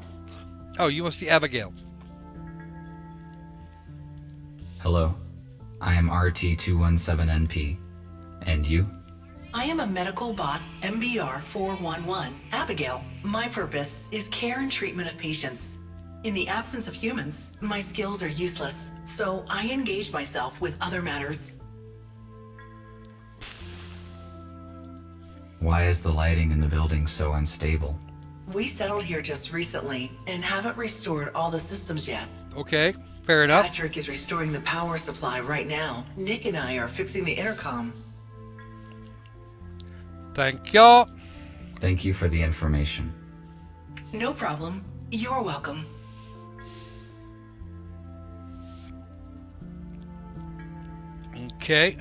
Oh, you must be Abigail. Hello. I am RT217NP. And you? I am a medical bot, MBR 411, Abigail. My purpose is care and treatment of patients. In the absence of humans, my skills are useless, so I engage myself with other matters. Why is the lighting in the building so unstable? We settled here just recently and haven't restored all the systems yet. Okay, fair enough. Patrick is restoring the power supply right now. Nick and I are fixing the intercom. Thank y'all. Thank you for the information. No problem. You're welcome. Okay.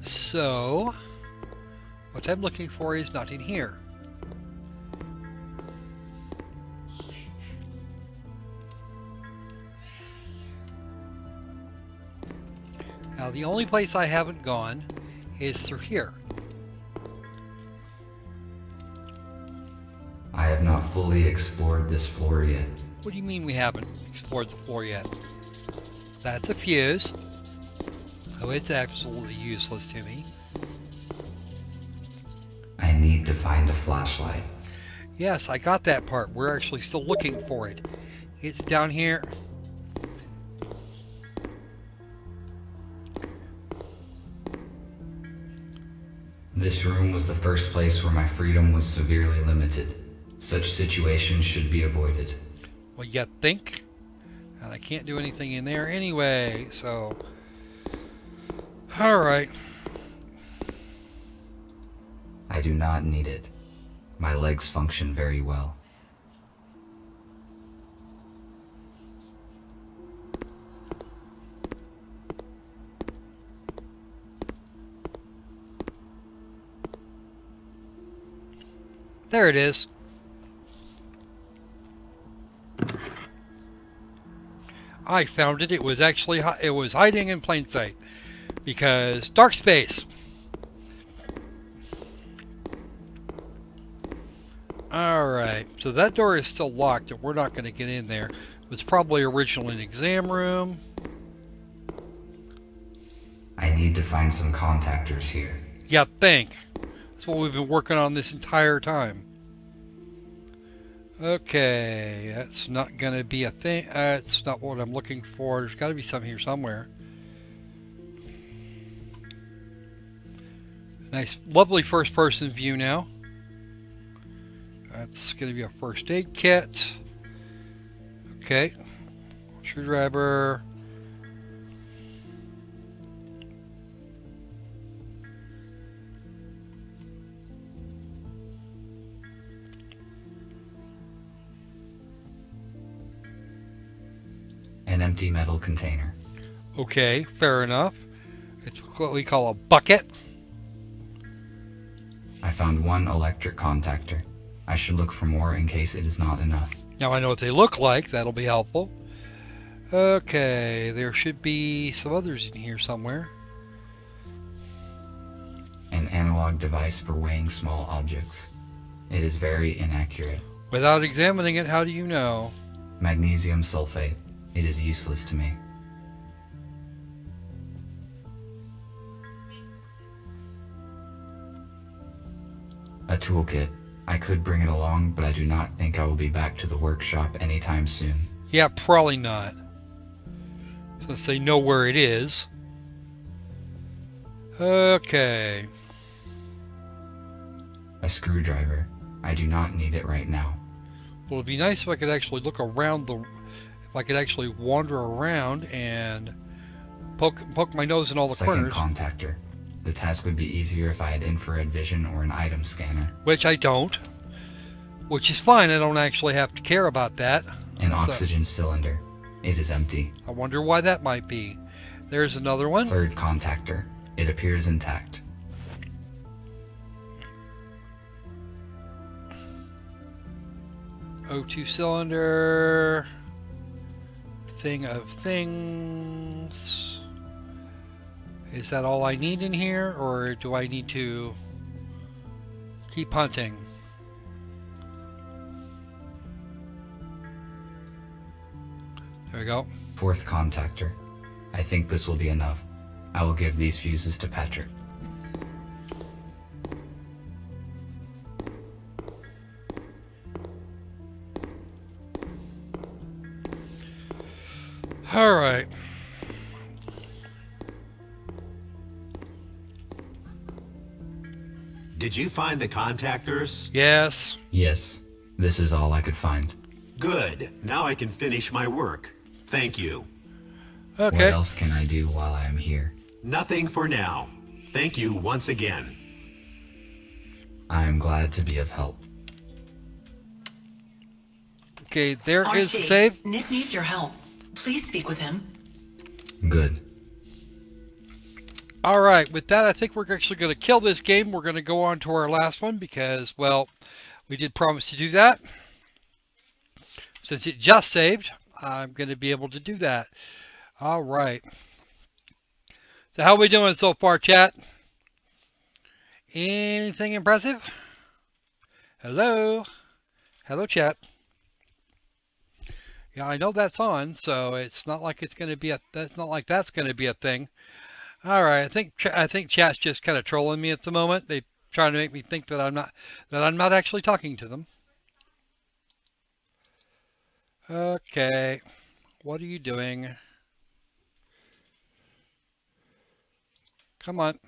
So, what I'm looking for is not in here. Now, the only place I haven't gone is through here. I have not fully explored this floor yet. What do you mean we haven't explored the floor yet? That's a fuse. Oh, it's absolutely useless to me. I need to find a flashlight. Yes, I got that part. We're actually still looking for it. It's down here. This room was the first place where my freedom was severely limited. Such situations should be avoided. Well, you think? And I can't do anything in there anyway, so... Alright. I do not need it. My legs function very well. There it is. I found it. It was actually hiding in plain sight because dark space. All right. So that door is still locked, and we're not going to get in there. It was probably originally an exam room. I need to find some contactors here. Yeah, think. That's what we've been working on this entire time. Okay, that's not going to be a thing. That's not what I'm looking for. There's got to be some here somewhere. Nice, lovely first-person view now. That's going to be a first aid kit. Okay. Screwdriver. An empty metal container. Okay, fair enough. It's what we call a bucket. I found one electric contactor. I should look for more in case it is not enough. Now I know what they look like. That'll be helpful. Okay, there should be some others in here somewhere. An analog device for weighing small objects. It is very inaccurate. Without examining it, how do you know? Magnesium sulfate. It is useless to me. A toolkit. I could bring it along, but I do not think I will be back to the workshop anytime soon. Yeah, probably not. Since they know where it is. Okay. A screwdriver. I do not need it right now. Well, it'd be nice if I could actually look around the... If I could actually wander around and poke my nose in all the Second corners. contactor. The task would be easier if I had infrared vision or an item scanner. Which I don't. Which is fine. I don't actually have to care about that. An So, oxygen cylinder. It is empty. I wonder why that might be. There's another one. Third contactor. It appears intact. O2 cylinder. Thing of things. Is that all I need in here, or do I need to keep hunting? There we go. Fourth contactor. I think this will be enough. I will give these fuses to Patrick. All right. Did you find the contactors? Yes. Yes, this is all I could find. Good. Now I can finish my work. Thank you. What Okay. else can I do while I am here? Nothing for now. Thank you once again. I am glad to be of help. Okay, there is the Archie, save. Nick needs your help. Please speak with him. Good. Alright, with that, I think we're actually going to kill this game. We're going to go on to our last one because, well, we did promise to do that. Since it just saved, I'm going to be able to do that. Alright. So how are we doing so far, chat? Anything impressive? Hello? Hello, chat. Yeah, I know that's on, so it's not like it's going to be that's not like that's going to be a thing. All right, I think chat's just kind of trolling me at the moment. They trying to make me think that I'm not actually talking to them. Okay. What are you doing? Come on.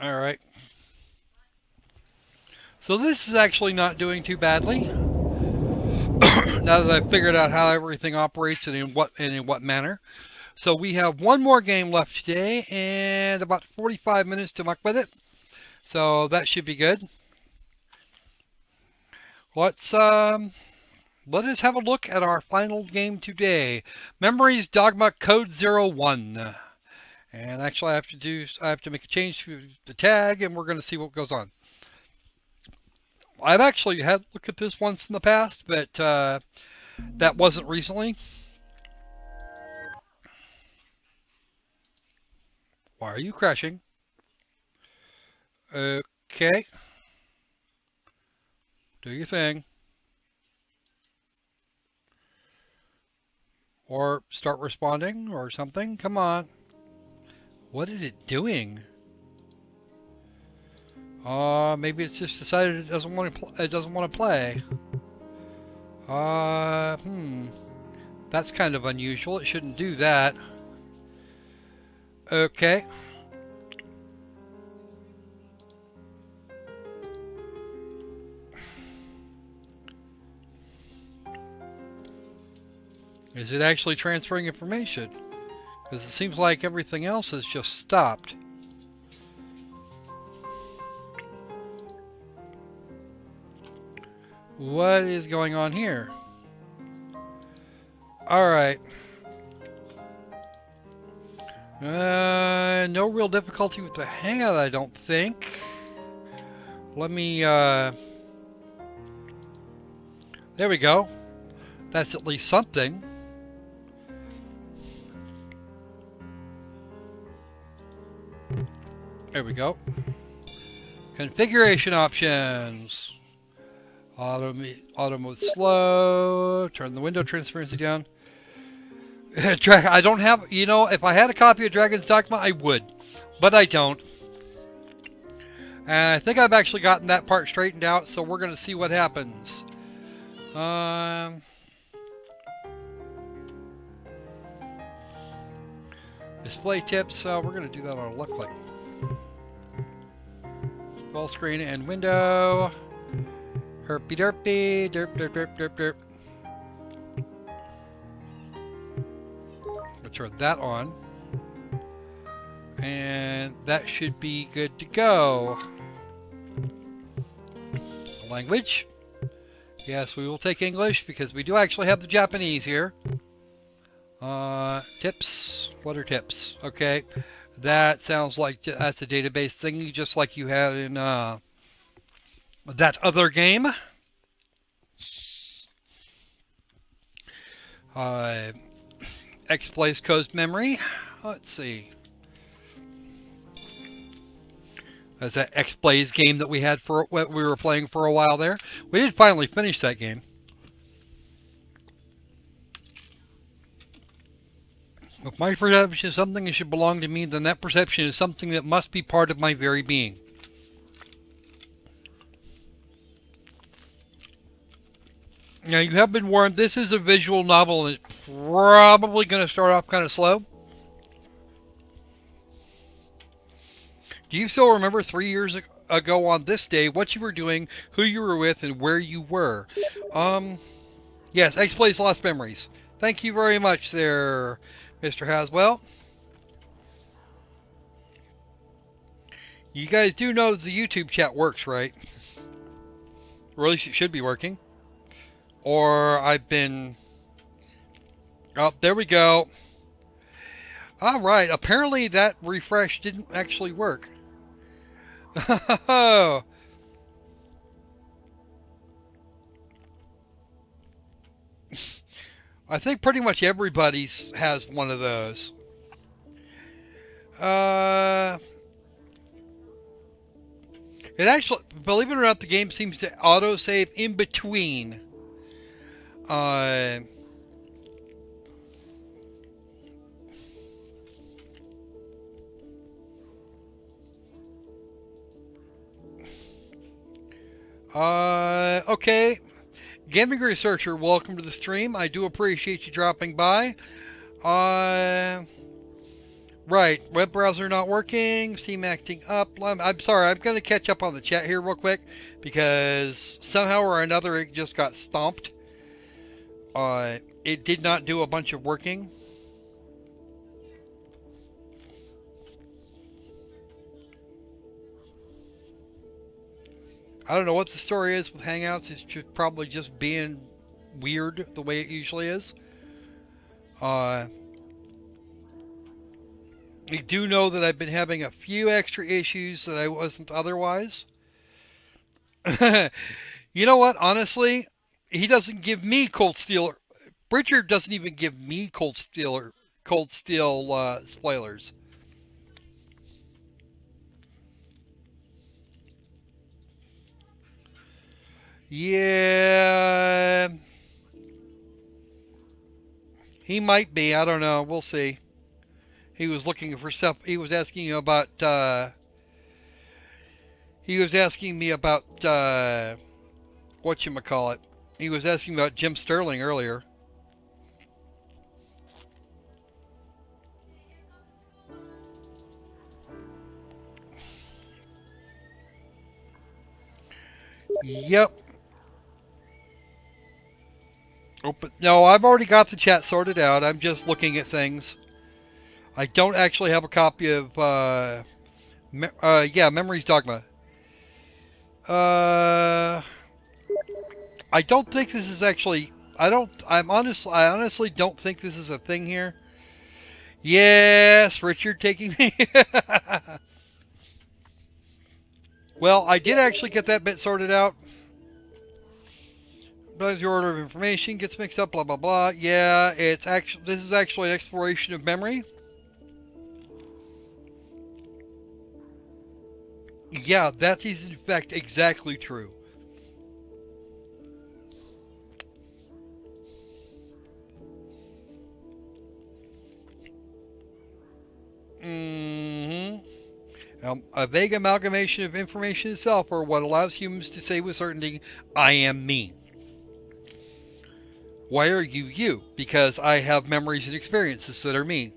All right. So this is actually not doing too badly. Now that I've figured out how everything operates and in what manner. So we have one more game left today and about 45 minutes to muck with it. So that should be good. Let us have a look at our final game today. Memories Dogma Code 01. And actually I have to make a change to the tag and we're going to see what goes on. I've actually had a look at this once in the past, but that wasn't recently. Why are you crashing? Okay. Do your thing. Or start responding or something. Come on. What is it doing? Maybe it's just decided it doesn't want to play. That's kind of unusual. It shouldn't do that. Okay. Is it actually transferring information? Because it seems like everything else has just stopped. What is going on here? Alright. No real difficulty with the hangout, I don't think. Let me, there we go. That's at least something. There we go. Configuration options. Auto mode slow. Turn the window transparency down. I don't have, you know, if I had a copy of Dragon's Dogma, I would. But I don't. And I think I've actually gotten that part straightened out, so we're going to see what happens. Display tips, we're going to do that on a left click. Full screen and window. Herpy derpy, derp derp derp derp derp. We'll turn that on. And that should be good to go. Language. Yes, we will take English because we do actually have the Japanese here. Tips. What are tips? Okay. That sounds like that's a database thingy just like you had in that other game. X-Plays Coast Memory. Let's see. That's that X-Plays game that we had for what we were playing for a while there. We did finally finish that game. If my perception is something that should belong to me, then that perception is something that must be part of my very being. Now, you have been warned, this is a visual novel and it's probably going to start off kind of slow. Do you still remember 3 years ago on this day what you were doing, who you were with, and where you were? Yes, X-Plays Lost Memories. Thank you very much there, Mr. Haswell. You guys do know the YouTube chat works, right? Or at least it should be working. Or I've been... Oh, there we go. All right. Apparently that refresh didn't actually work. I think pretty much everybody's has one of those. Uh, it actually, believe it or not, the game seems to autosave in between. Uh, okay. Gaming Researcher, welcome to the stream. I do appreciate you dropping by. Right, web browser not working, Steam acting up. I'm sorry, I'm going to catch up on the chat here real quick because somehow or another it just got stomped. It did not do a bunch of working. I don't know what the story is with Hangouts. It's probably just being weird the way it usually is. I do know that I've been having a few extra issues that I wasn't otherwise. You know what? Honestly, he doesn't give me Cold Steel. Richard doesn't even give me Cold Steel spoilers. Yeah, he might be. I don't know. We'll see. He was looking for stuff. He was asking you about. He was asking me about whatchamacallit. He was asking about Jim Sterling earlier. Yep. Open. No, I've already got the chat sorted out. I'm just looking at things. I don't actually have a copy of. Yeah, Memories Dogma. I don't think this is actually. I honestly don't think this is a thing here. Yes, Richard taking me. Well, I did actually get that bit sorted out. Sometimes your order of information gets mixed up, blah blah blah. Yeah, it's actually this is actually an exploration of memory. Yeah, that is in fact exactly true. A vague amalgamation of information itself, or what allows humans to say with certainty, I am me. Why are you you? Because I have memories and experiences that are me.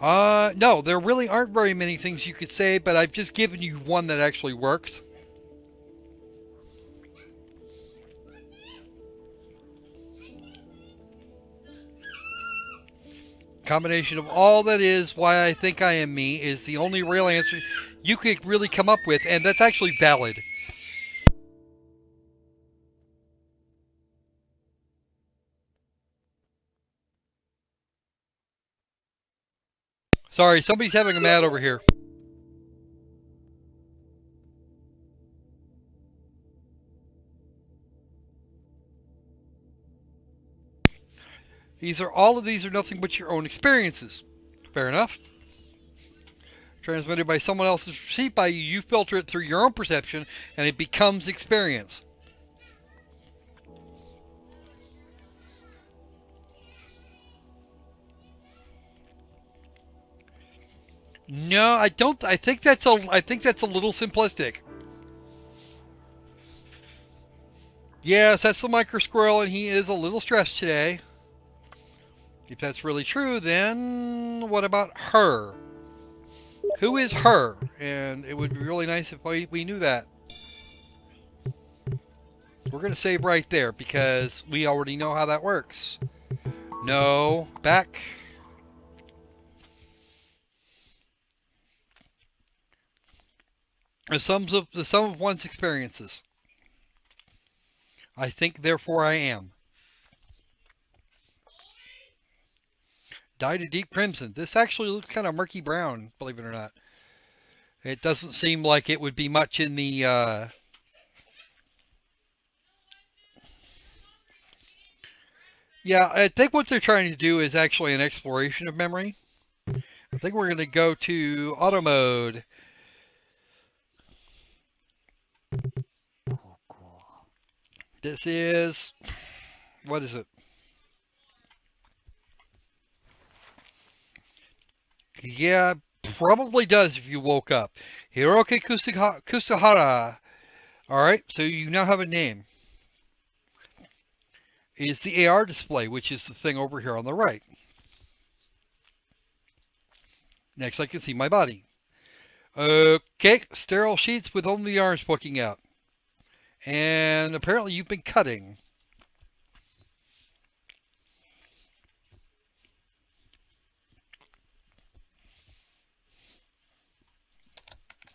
No, there really aren't very many things you could say, but I've just given you one that actually works. Combination of all that is why I think I am me is the only real answer you could really come up with, and that's actually valid. Sorry, somebody's having a mad over here. All of these are nothing but your own experiences. Fair enough. Transmitted by someone else is received by you. You filter it through your own perception, and it becomes experience. No, I don't. I think that's a little simplistic. Yes, that's the micro squirrel, and he is a little stressed today. If that's really true, then what about her? Who is her? And it would be really nice if we knew that. We're going to save right there because we already know how that works. No, back. The sum of one's experiences. I think, therefore I am. Dyed a deep crimson. This actually looks kind of murky brown, believe it or not. It doesn't seem like it would be much in the... Yeah, I think what they're trying to do is actually an exploration of memory. I think we're going to go to auto mode. This is... What is it? Yeah, probably does if you woke up. Hiroki Kusahara. Alright, so you now have a name. Is the AR display, which is the thing over here on the right. Next, I can see my body. Okay, sterile sheets with only the arms poking out. And apparently you've been cutting.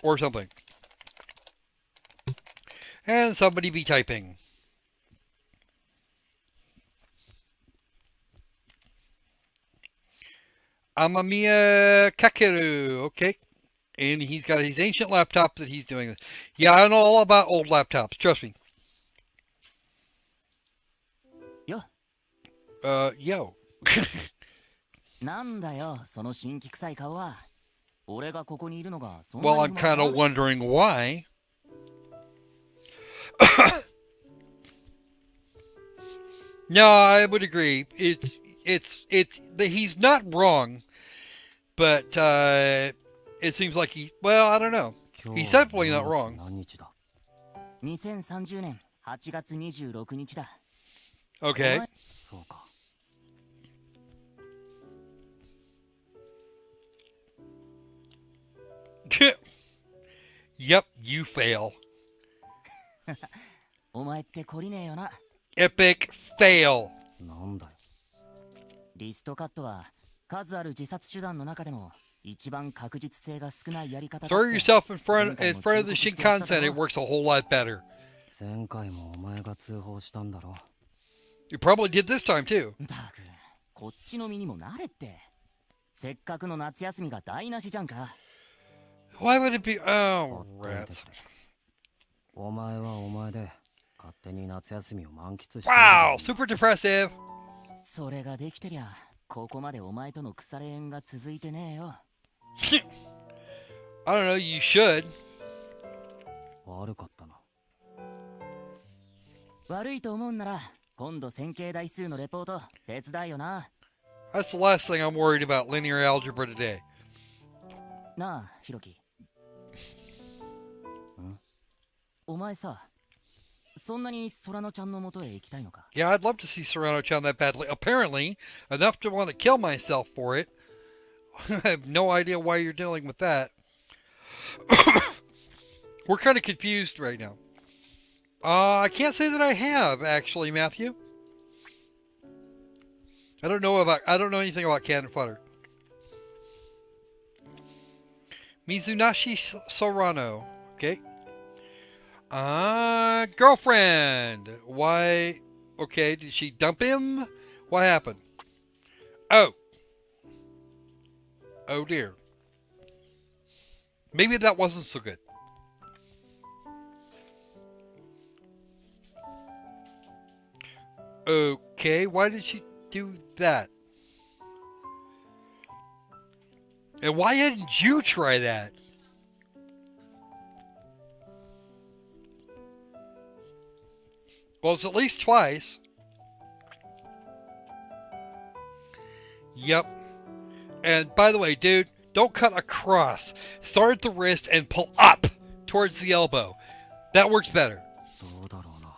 Or something. And somebody be typing. Amamiya Kakeru, okay. And he's got his ancient laptop that he's doing this. Yeah, I know all about old laptops, trust me. Yo. Yo. なんだよ、その新規臭い顔は。俺がここにいるのがそんな Well, に I'm 不満 kind of か wondering why. No, I would agree. He's not wrong, but it seems like well, I don't know. He's definitely not wrong. 何日だ2030年8月26日だ。 Okay. そうか。 Yep, you fail. お前って懲りねえよな。 Epic fail. なんだよ。リストカットは数ある自殺手段の中でも一番確実性が少ないやり方だって。 Throw yourself in front of the Shinkansen. It works a whole lot better. 前回もお前が通報したんだろ。 You probably did this time too. だく、こっちの身にもなれって。せっかくの夏休みが台無しじゃんか。 Why would it be? Oh, rats. お前はお前で勝手に夏休みを満喫して。 Wow, super depressive. それができてりゃ、ここまでお前との腐れ縁が続いてねえよ。I don't know, you should. 悪かったな。悪いと思うんなら、今度線形代数のレポート手伝いよな。 That's the last thing I'm worried about, linear algebra today. なあ、ひろき。お前さ、そんなに空野ちゃんの元へ行きたいのか？ Yeah, I'd love to see Serrano-chan that badly. Apparently, enough to want to kill myself for it. I have no idea why you're dealing with that. We're kind of confused right now. I can't say that I have, actually, Matthew. I don't know anything about cannon fodder. Mizunashi Sorano. Okay. Girlfriend. Why? Okay, did she dump him? What happened? Oh. Oh dear. Maybe that wasn't so good. Okay, why did she do that? And why didn't you try that? Well, it's at least twice. Yep. And by the way, dude, don't cut across. Start at the wrist and pull up towards the elbow. That works better. どうだろうな。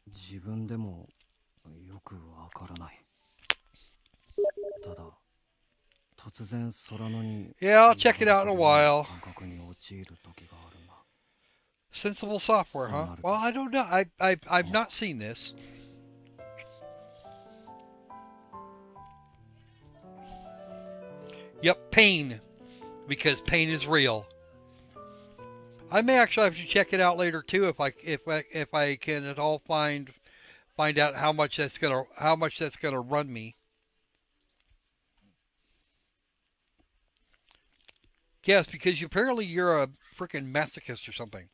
自分でもよくわからない。ただ、突然空野に。 Yeah, I'll check it out in a while. 感覚に陥る時があるな。 Sensible software, huh? Well, I don't know. I've not seen this. Yep, pain. Because pain is real. I may actually have to check it out later too if I can at all find out how much that's gonna run me. Yes, because apparently you're a freaking masochist or something.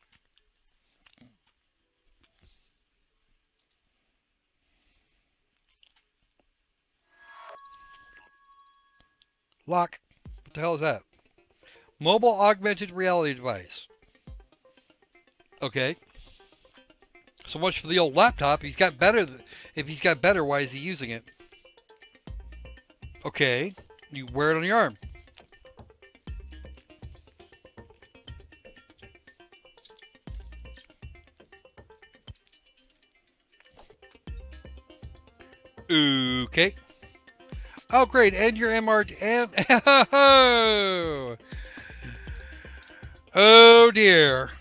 Lock. What the hell is that? Mobile augmented reality device. Okay. So much for the old laptop. He's got better. If he's got better, why is he using it? Okay. You wear it on your arm. Okay. Oh, great. And your MRD. And. Oh, dear.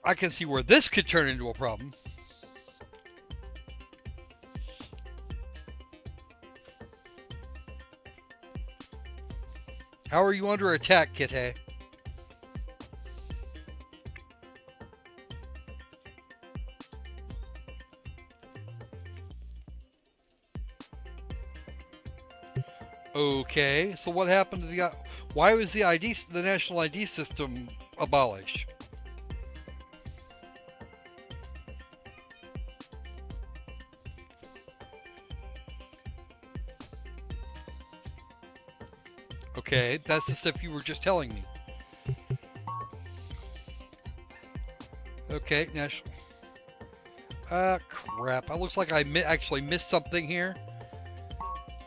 I can see where this could turn into a problem. How are you under attack, Kitty? Okay, so what happened to the... Why was the national ID system abolished? Okay, that's the stuff you were just telling me. Okay, national... crap. It looks like I actually missed something here.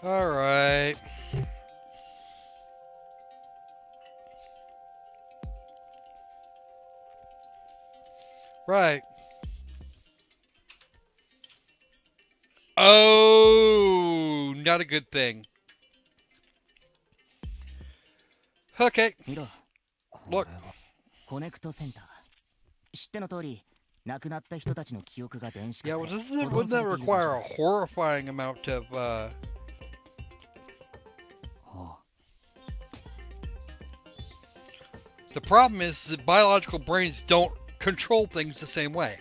Alright. Right. Oh, not a good thing. Okay. Look. コネクトセンター。知っての通り、亡くなった人たちの記憶が電子化 Yeah, さ well, れ、 wouldn't that require a horrifying amount of, The problem is that biological brains don't control things the same way.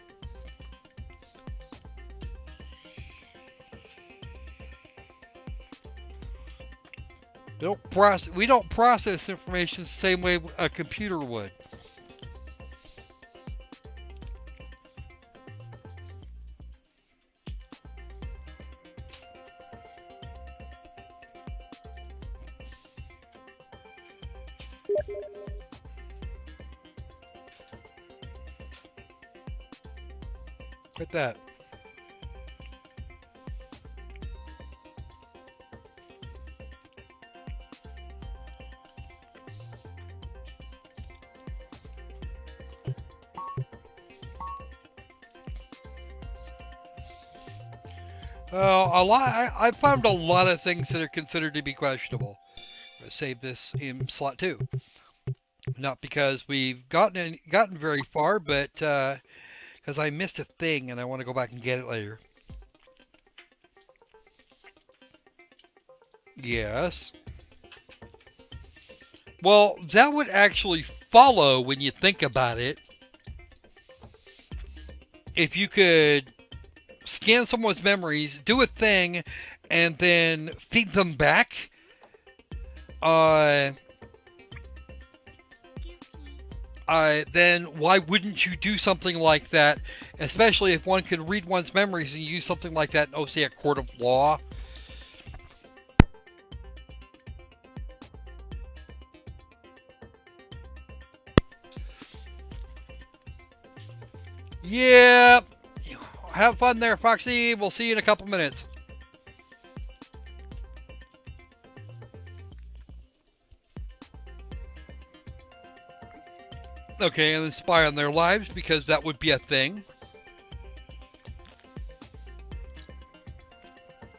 We don't process information the same way a computer would. Quit that. I found a lot of things that are considered to be questionable. I'll save this in slot 2. Not because we've gotten very far, but because I missed a thing and I want to go back and get it later. Yes. Well, that would actually follow when you think about it. If you could scan someone's memories, do a thing, and then feed them back, then why wouldn't you do something like that? Especially if one can read one's memories and use something like that in, oh, say, a court of law. Yeah. Have fun there, Foxy. We'll see you in a couple minutes. Okay, and then spy on their lives, because that would be a thing.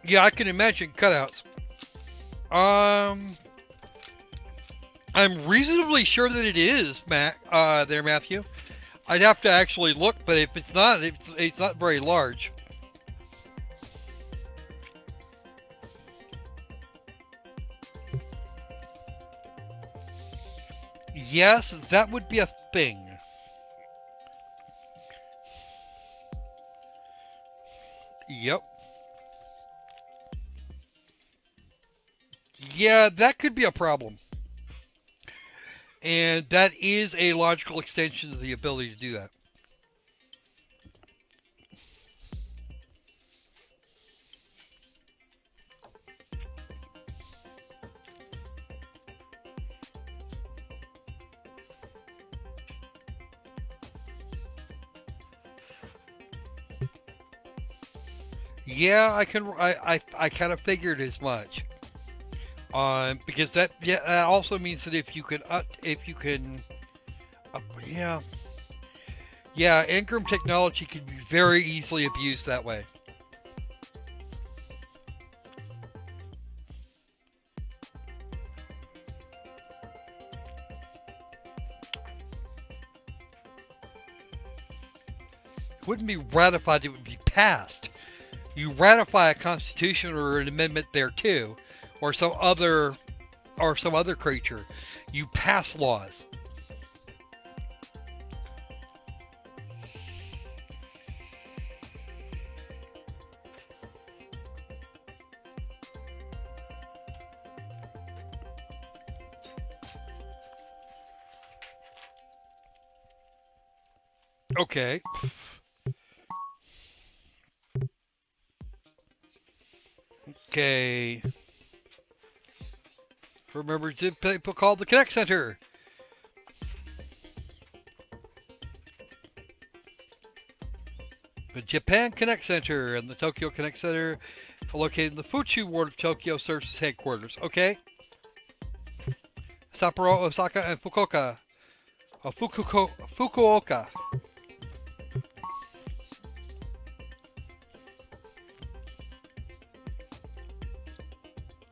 Yeah, I can imagine cutouts. I'm reasonably sure that it is, there, Matthew. I'd have to actually look, but if it's not, it's not very large. Yes, that would be a thing. Yep. Yeah, that could be a problem. And that is a logical extension of the ability to do that. Yeah, I can. I kind of figured as much. Because that also means that if you can yeah, engram technology can be very easily abused that way. It wouldn't be ratified; it would be passed. You ratify a constitution or an amendment thereto, or some other creature. You pass laws. Okay. Okay. Remember, people called the Connect Center. The Japan Connect Center and the Tokyo Connect Center are located in the Fuchu ward of Tokyo, serves as headquarters. Okay. Sapporo, Osaka, and Fukuoka. Fukuoka.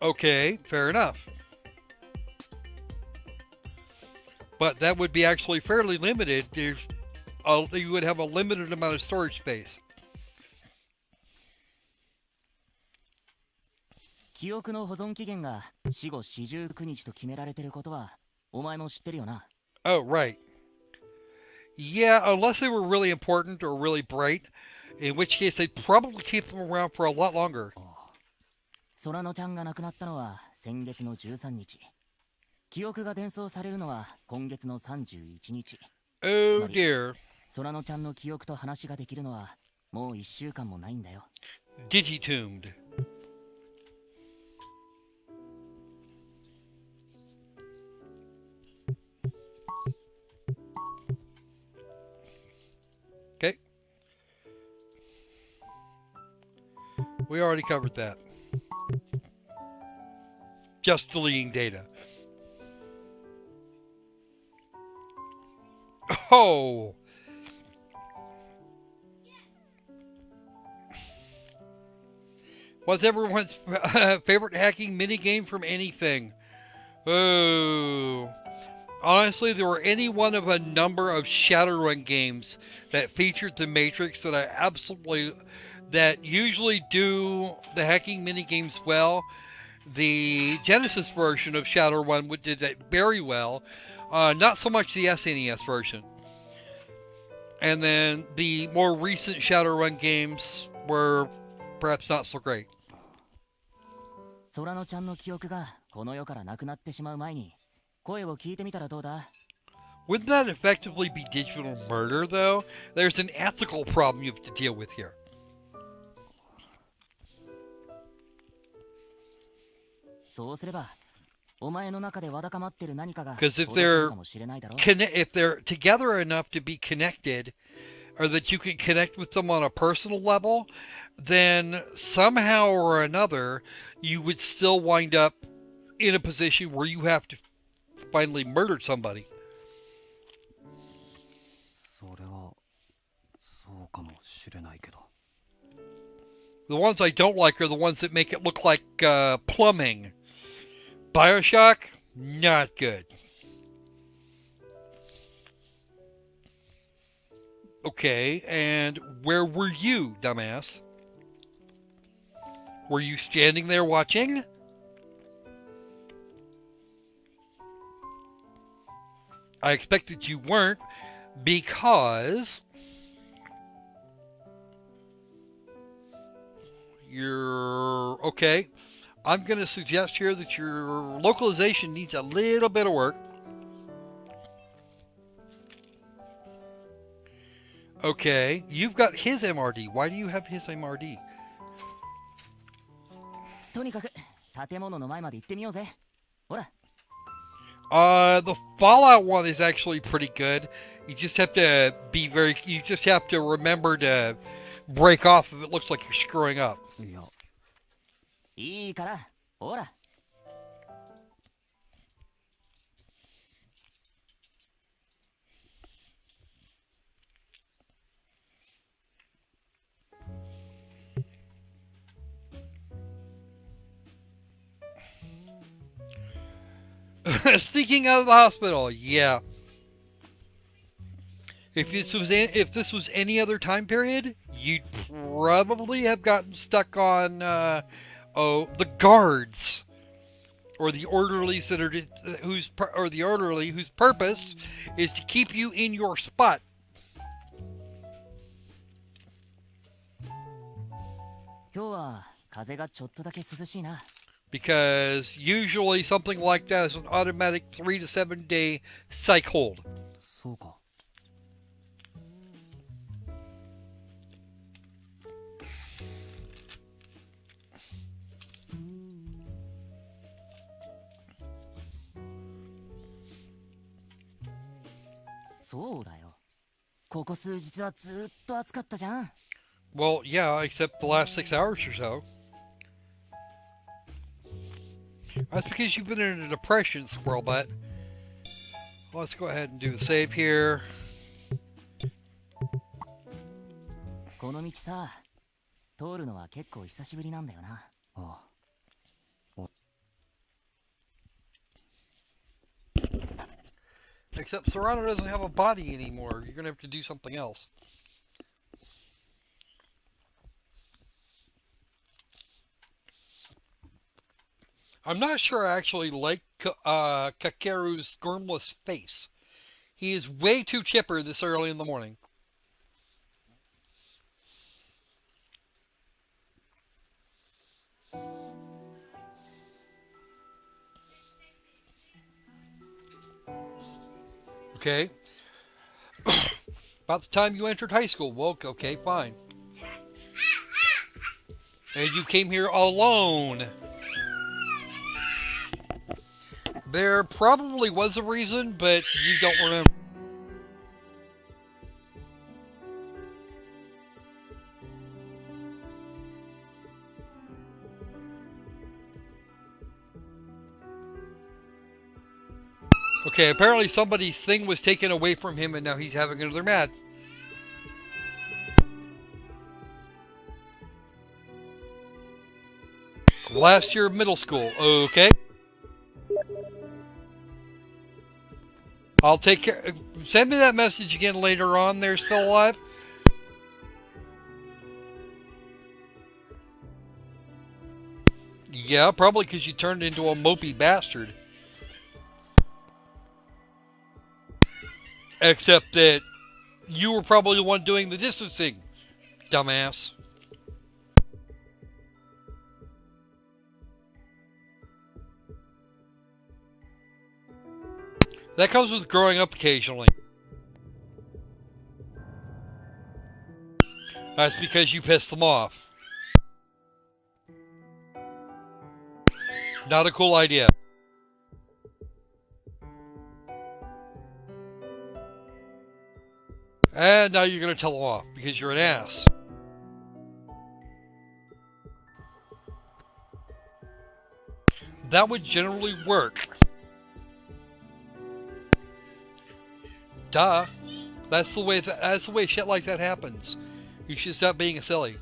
Okay, fair enough. But that would be actually fairly limited. You would have a limited amount of storage space. 記憶の保存期限が死後49日と決められてることはお前も知ってるよな。 Oh, right. Yeah, unless they were really important or really bright, in which case they'd probably keep them around for a lot longer. 空野ちゃんが亡くなったのは先月の13日。記憶が伝送されるのは今月の31日。Oh dear. 空野ちゃんの記憶と話ができるのはもう1週間もないんだよ。Digitombed. Okay. We already covered that. Just deleting data. Oh! What's everyone's favorite hacking minigame from anything? Oh. Honestly, there were any one of a number of Shadowrun games that featured the Matrix that usually do the hacking minigames well. The Genesis version of Shadowrun did that very well. Not so much the SNES version. And then the more recent Shadowrun games were perhaps not so great. 空野ちゃんの記憶がこの世からなくなってしまう前に声を聞いてみたらどうだ? Wouldn't that effectively be digital murder, though? There's an ethical problem you have to deal with here. そうすればお前の中でわだかまってる何かが Because if 届くかもしれないだろ? if they're together enough to be connected, or that you can connect with them on a personal level, then somehow or another you would still wind up in a position where you have to finally murder somebody. それはそうかもしれないけど。 The ones I don't like are the ones that make it look like plumbing. BioShock, not good. Okay, and where were you, dumbass? Were you standing there watching? I expected you weren't, because you're... Okay, I'm going to suggest here that your localization needs a little bit of work. Okay, you've got his MRD. Why do you have his MRD? とにかく建物の前まで行ってみようぜ。ほら。The Fallout one is actually pretty good. You just have to be very. You just have to remember to break off if it looks like you're screwing up. いや、いいから、ほら。Sneaking out of the hospital, yeah. If this was any other time period, you'd probably have gotten stuck on the guards or the orderlies that are whose purpose is to keep you in your spot. 今日は風がちょっとだけ涼しいな。Because usually something like that is an automatic 3 to 7 day psych hold. そうか。そうだよ。ここ数日はずっと暑かったじゃん。Well, yeah, except the last 6 hours or so. That's because you've been in a depression, SquirrelPlay. Let's go ahead and do the save here. この道さ、通るのは結構久しぶりなんだよな。ああ。 Except Serrano doesn't have a body anymore. You're gonna have to do something else. I'm not sure I actually like Kakeru's squirmless face. He is way too chipper this early in the morning. Okay. About the time you entered high school. Well, okay, fine. And you came here alone. There probably was a reason, but you don't remember. Okay, apparently somebody's thing was taken away from him and now he's having another mad. Last year of middle school, okay. I'll take care. Send me that message again later on. They're still alive. Yeah, probably because you turned into a mopey bastard. Except that you were probably the one doing the distancing, dumbass. That comes with growing up occasionally. That's because you pissed them off. Not a cool idea. And now you're going to tell them off because you're an ass. That would generally work. Duh. That's the way shit like that happens. You should stop being a silly.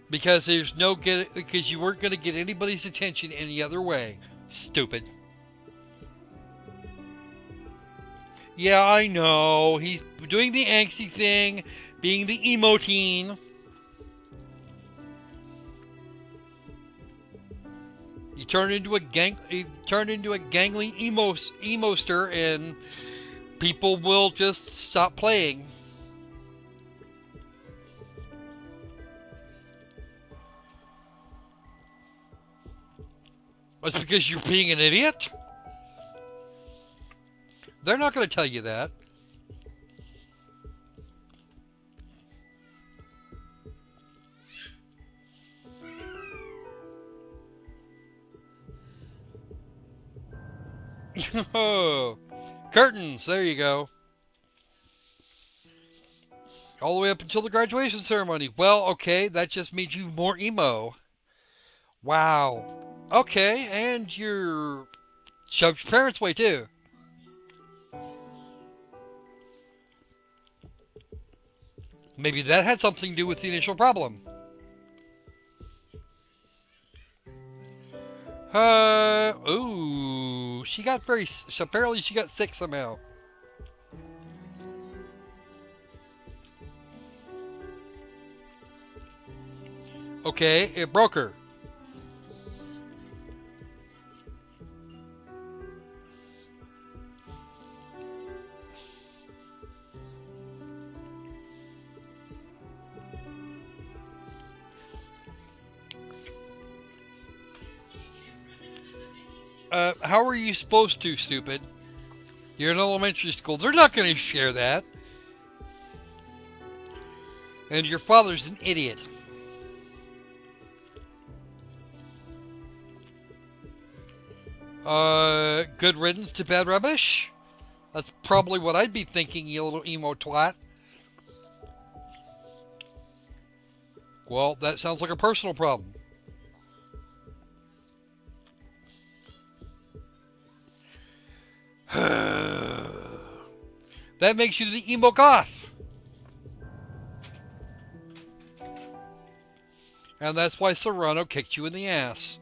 Because because you weren't going to get anybody's attention any other way. Stupid. Yeah, I know. He's doing the angsty thing, being the emo teen. He turned into a gangly emoster, and people will just stop playing. That's because you're being an idiot? They're not going to tell you that. Oh, curtains. There you go. All the way up until the graduation ceremony. Well, okay, that just made you more emo. Wow. Okay, and you're shoved your parents' way too. Maybe that had something to do with the initial problem. Ooh, she got so apparently she got sick somehow. Okay, it broke her. How are you supposed to, stupid? You're in elementary school. They're not going to share that. And your father's an idiot. Good riddance to bad rubbish? That's probably what I'd be thinking, you little emo twat. Well, that sounds like a personal problem. That makes you the emo goth. And that's why Serrano kicked you in the ass.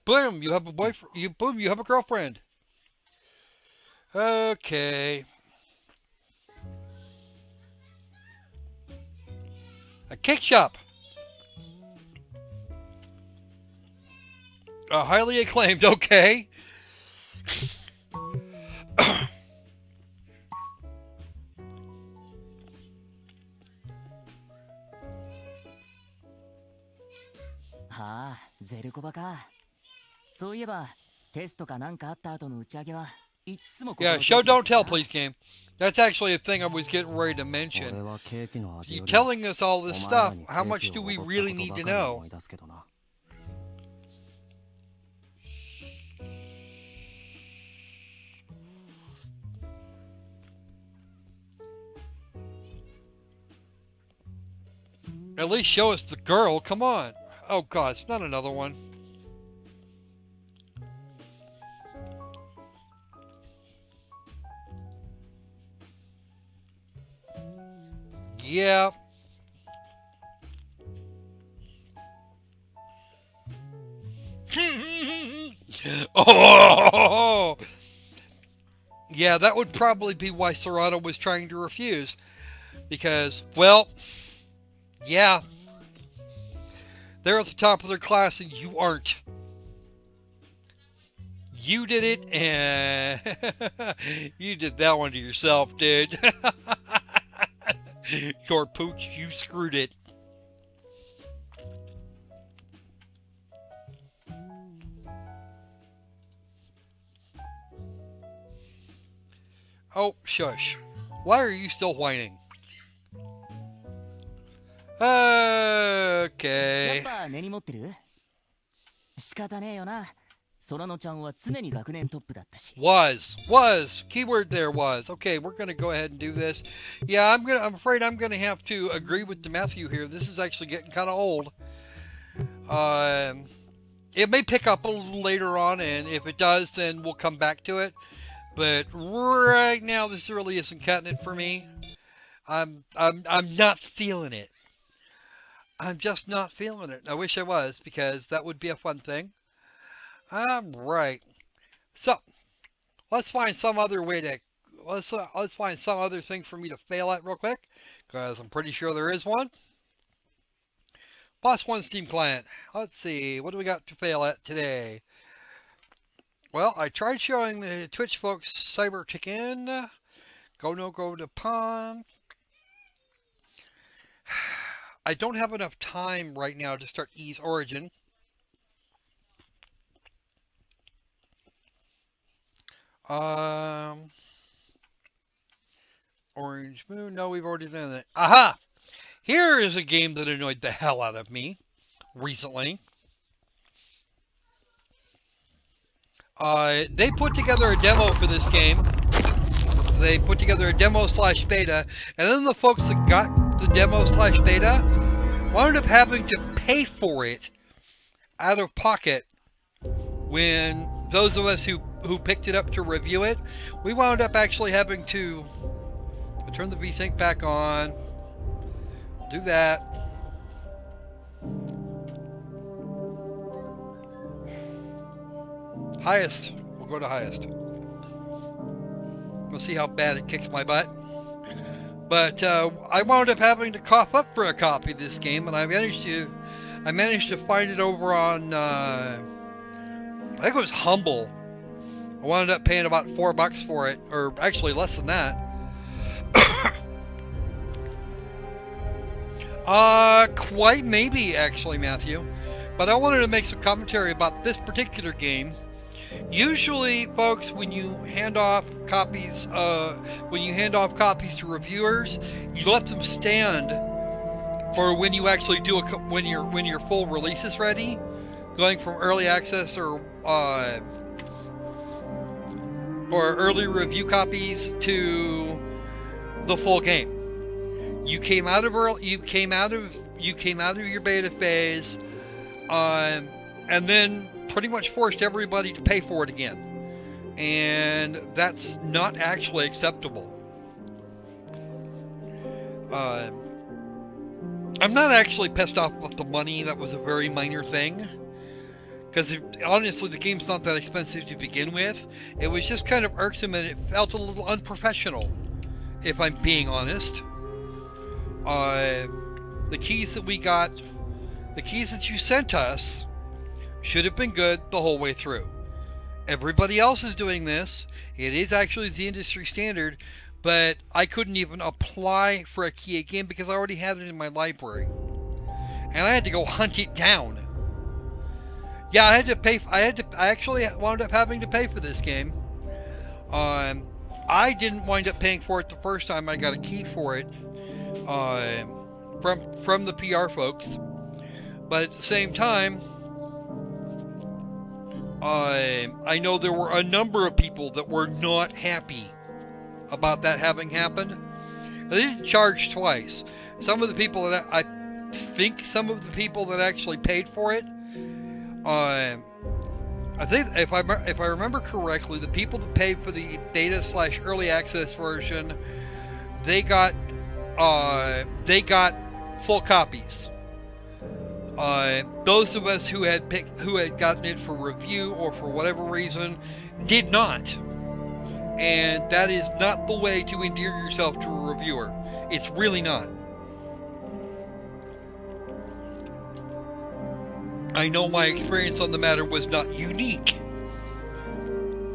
Boom, you have a boyfriend. Boom, you have a girlfriend. Okay. A cake shop. Highly acclaimed. Okay. Ah, ゼルコバか。そういえば、テストかなんかあった後の打ち上げはいつもここの Yeah, show don't tell, please, game. That's actually a thing I was getting ready to mention. You telling us all this stuff, how much do we really need to know? At least show us the girl, come on. Oh god, it's not another one. Yeah. Oh! Yeah, that would probably be why Serrano was trying to refuse. Because, well, yeah. They're at the top of their class and you aren't. You did it and you did that one to yourself, dude. Your pooch, you screwed it. Oh, shush. Why are you still whining? やっ Okay. ぱ根に持ってる仕方ねえよな。空野ちゃんは常に学年トップだったし。Was. Keyword there was. Okay, we're gonna go ahead and do this. Yeah, I'm afraid I'm gonna have to agree with Matthew here. This is actually getting kind of old. It may pick up a little later on, and if it does, then we'll come back to it. But right now, this really isn't cutting it for me. I'm not feeling it. I'm just not feeling it. I wish I was, because that would be a fun thing. Alright. So, let's find some other way to... Let's find some other thing for me to fail at real quick, because I'm pretty sure there is one. +1 Steam client. Let's see, what do we got to fail at today? Well, I tried showing the Twitch folks Cyber Chicken. Go no go to Pond. I don't have enough time right now to start Ys Origin. Orange Moon. No, we've already done that. Aha! Here is a game that annoyed the hell out of me recently. They put together a demo for this game. They put together a demo / beta, and then the folks that got the demo / beta wound up having to pay for it out of pocket. When those of us who picked it up to review it, we wound up actually having to turn the VSync back on, do that. Highest. We'll go to highest. We'll see how bad it kicks my butt. But I wound up having to cough up for a copy of this game, and I managed to find it over on I think it was Humble. I wound up paying about $4 for it, or actually less than that. Quite maybe actually, Matthew. But I wanted to make some commentary about this particular game. Usually, folks, when you hand off copies to reviewers, you let them stand for when you actually do when your full release is ready, going from early access or early review copies to the full game. You came out of your beta phase, and then pretty much forced everybody to pay for it again, and that's not actually acceptable. I'm not actually pissed off with the money. That was a very minor thing, because honestly the game's not that expensive to begin with. It was just kind of irksome, and it felt a little unprofessional, if I'm being honest. The keys that we got, the keys that you sent us, should have been good the whole way through. Everybody else is doing this. It is actually the industry standard, but I couldn't even apply for a key again because I already had it in my library, and I had to go hunt it down. Yeah, I actually wound up having to pay for this game. I didn't wind up paying for it the first time I got a key for it from the PR folks, but at the same time, I know there were a number of people that were not happy about that having happened. They didn't charge twice. Some of the people that I think some of the people that actually paid for it, I think if I remember correctly, the people that paid for the beta / early access version, they got full copies. Those of us who had gotten it for review or for whatever reason did not, and that is not the way to endear yourself to a reviewer. It's really not. I know my experience on the matter was not unique.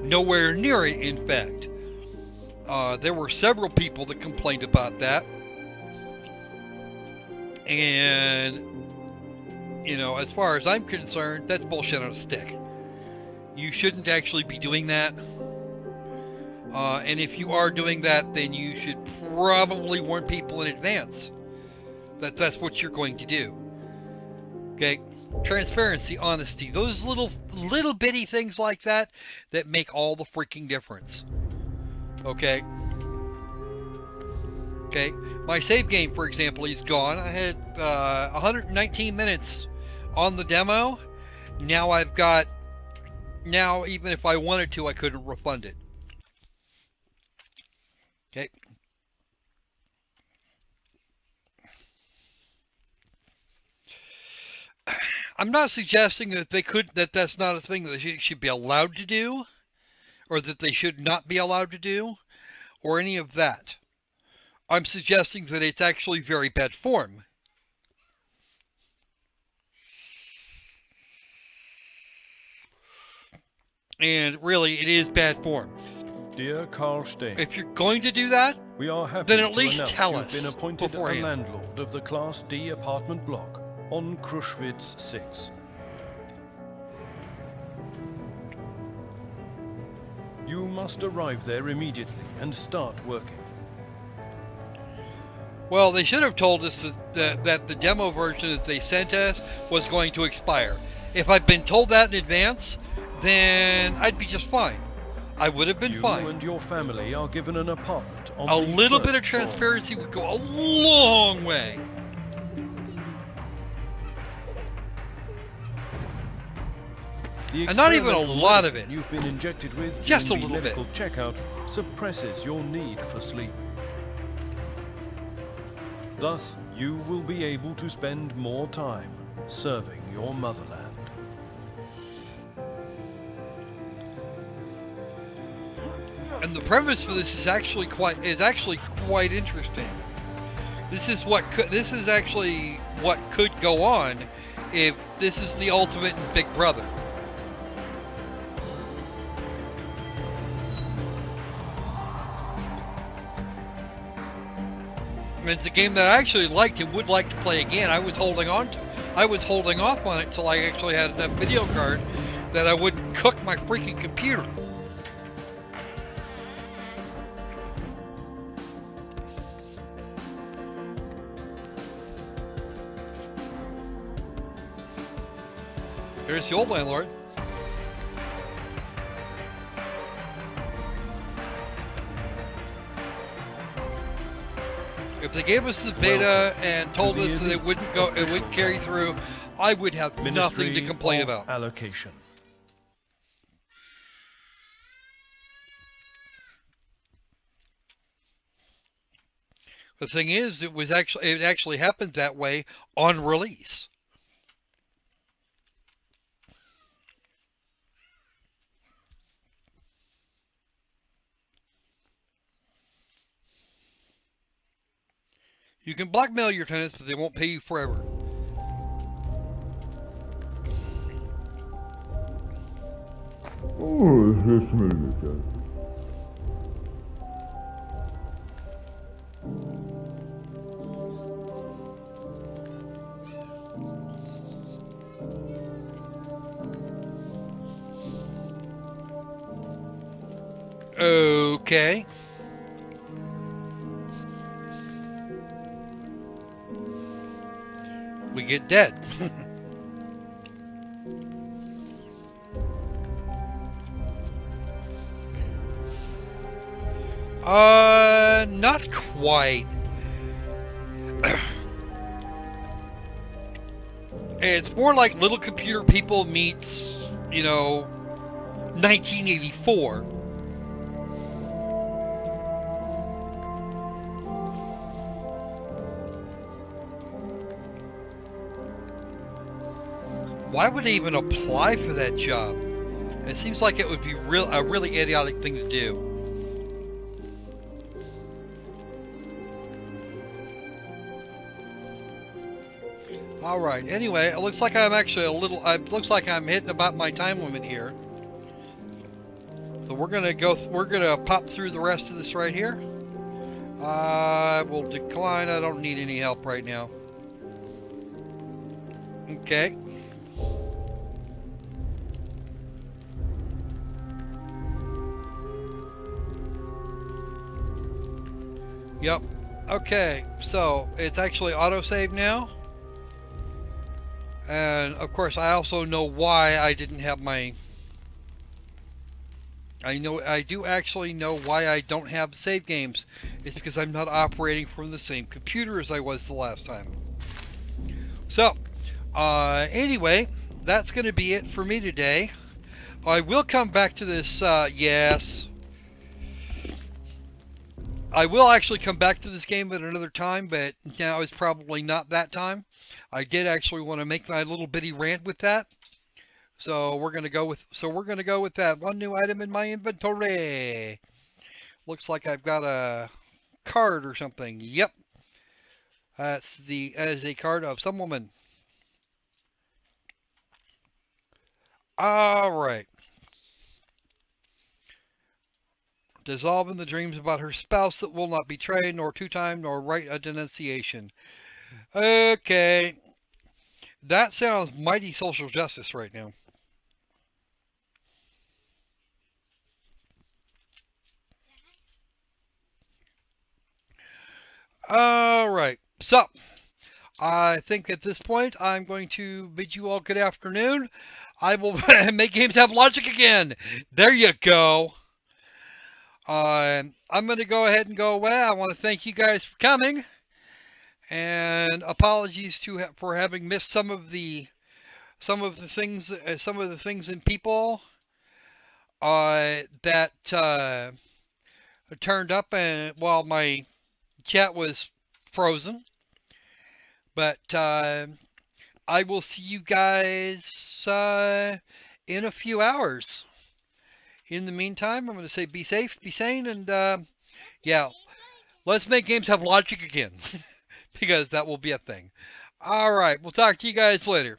Nowhere near it, in fact. There were several people that complained about that. And, you know, as far as I'm concerned, that's bullshit on a stick. You shouldn't actually be doing that. And if you are doing that, then you should probably warn people in advance that that's what you're going to do. Okay? Transparency, honesty, those little bitty things like that make all the freaking difference. Okay? Okay? My save game, for example, is gone. I had 119 minutes on the demo. Now even if I wanted to, I couldn't refund it. Okay? I'm not suggesting that that's not a thing that they should be allowed to do, or that they should not be allowed to do, or any of that. I'm suggesting that it's actually very bad form. And really, it is bad form. Dear Carl Stein, If you're going to do that, we are happy then at to least announce tell you've us been appointed a beforehand. landlord of the Class D apartment block on Krushvids 6. You must arrive there immediately and start working. Well, they should have told us that the demo version that they sent us was going to expire. If I'd been told that in advance, then I'd be just fine. I would have been fine. You and your family are given an apartment on A the little bit of first floor. transparency would go a long way. The And not even a experimental lot of medicine it. You've been injected with Just during a the little bit. medical checkout suppresses your need for sleep. Thus, you will be able to spend more time serving your motherland. And the premise for this is actually quite interesting. This is actually what could go on if this is the ultimate in Big Brother. And it's a game that I actually liked and would like to play again. I was holding off on it till I actually had enough video card that I wouldn't cook my freaking computer. There's the old landlord. If they gave us the beta and told us that it wouldn't carry through, I would have nothing to complain about. Allocation. The thing is, it actually happened that way on release. You can blackmail your tenants, but they won't pay you forever. Oh, just a minute. Okay. We get dead. Not quite. It's more like Little Computer People meets, 1984. Why would they even apply for that job? It seems like it would be a really idiotic thing to do. All right. Anyway, it looks like I'm actually it looks like I'm hitting about my time limit here. So we're gonna pop through the rest of this right here. I will decline. I don't need any help right now. Okay. Yep. Okay, so it's actually autosave now. And of course I also know why I didn't have my... I do actually know why I don't have save games. It's because I'm not operating from the same computer as I was the last time. So, anyway, that's going to be it for me today. I will come back to this, yes. I will actually come back to this game at another time, but now is probably not that time. I did actually want to make my little bitty rant with that. So we're gonna go with that. One new item in my inventory. Looks like I've got a card or something. Yep. That is a card of some woman. Alright. Dissolve in the dreams about her spouse that will not betray, nor two-time, nor write a denunciation. Okay. That sounds mighty social justice right now. Alright. So, I think at this point I'm going to bid you all good afternoon. I will make games have logic again. There you go. I'm going to go ahead and go away. I want to thank you guys for coming, and apologies for having missed some of the things in people that turned up and while my chat was frozen. But I will see you guys in a few hours. In the meantime, I'm going to say be safe, be sane, and yeah, let's make games have logic again. Because that will be a thing. Alright, we'll talk to you guys later.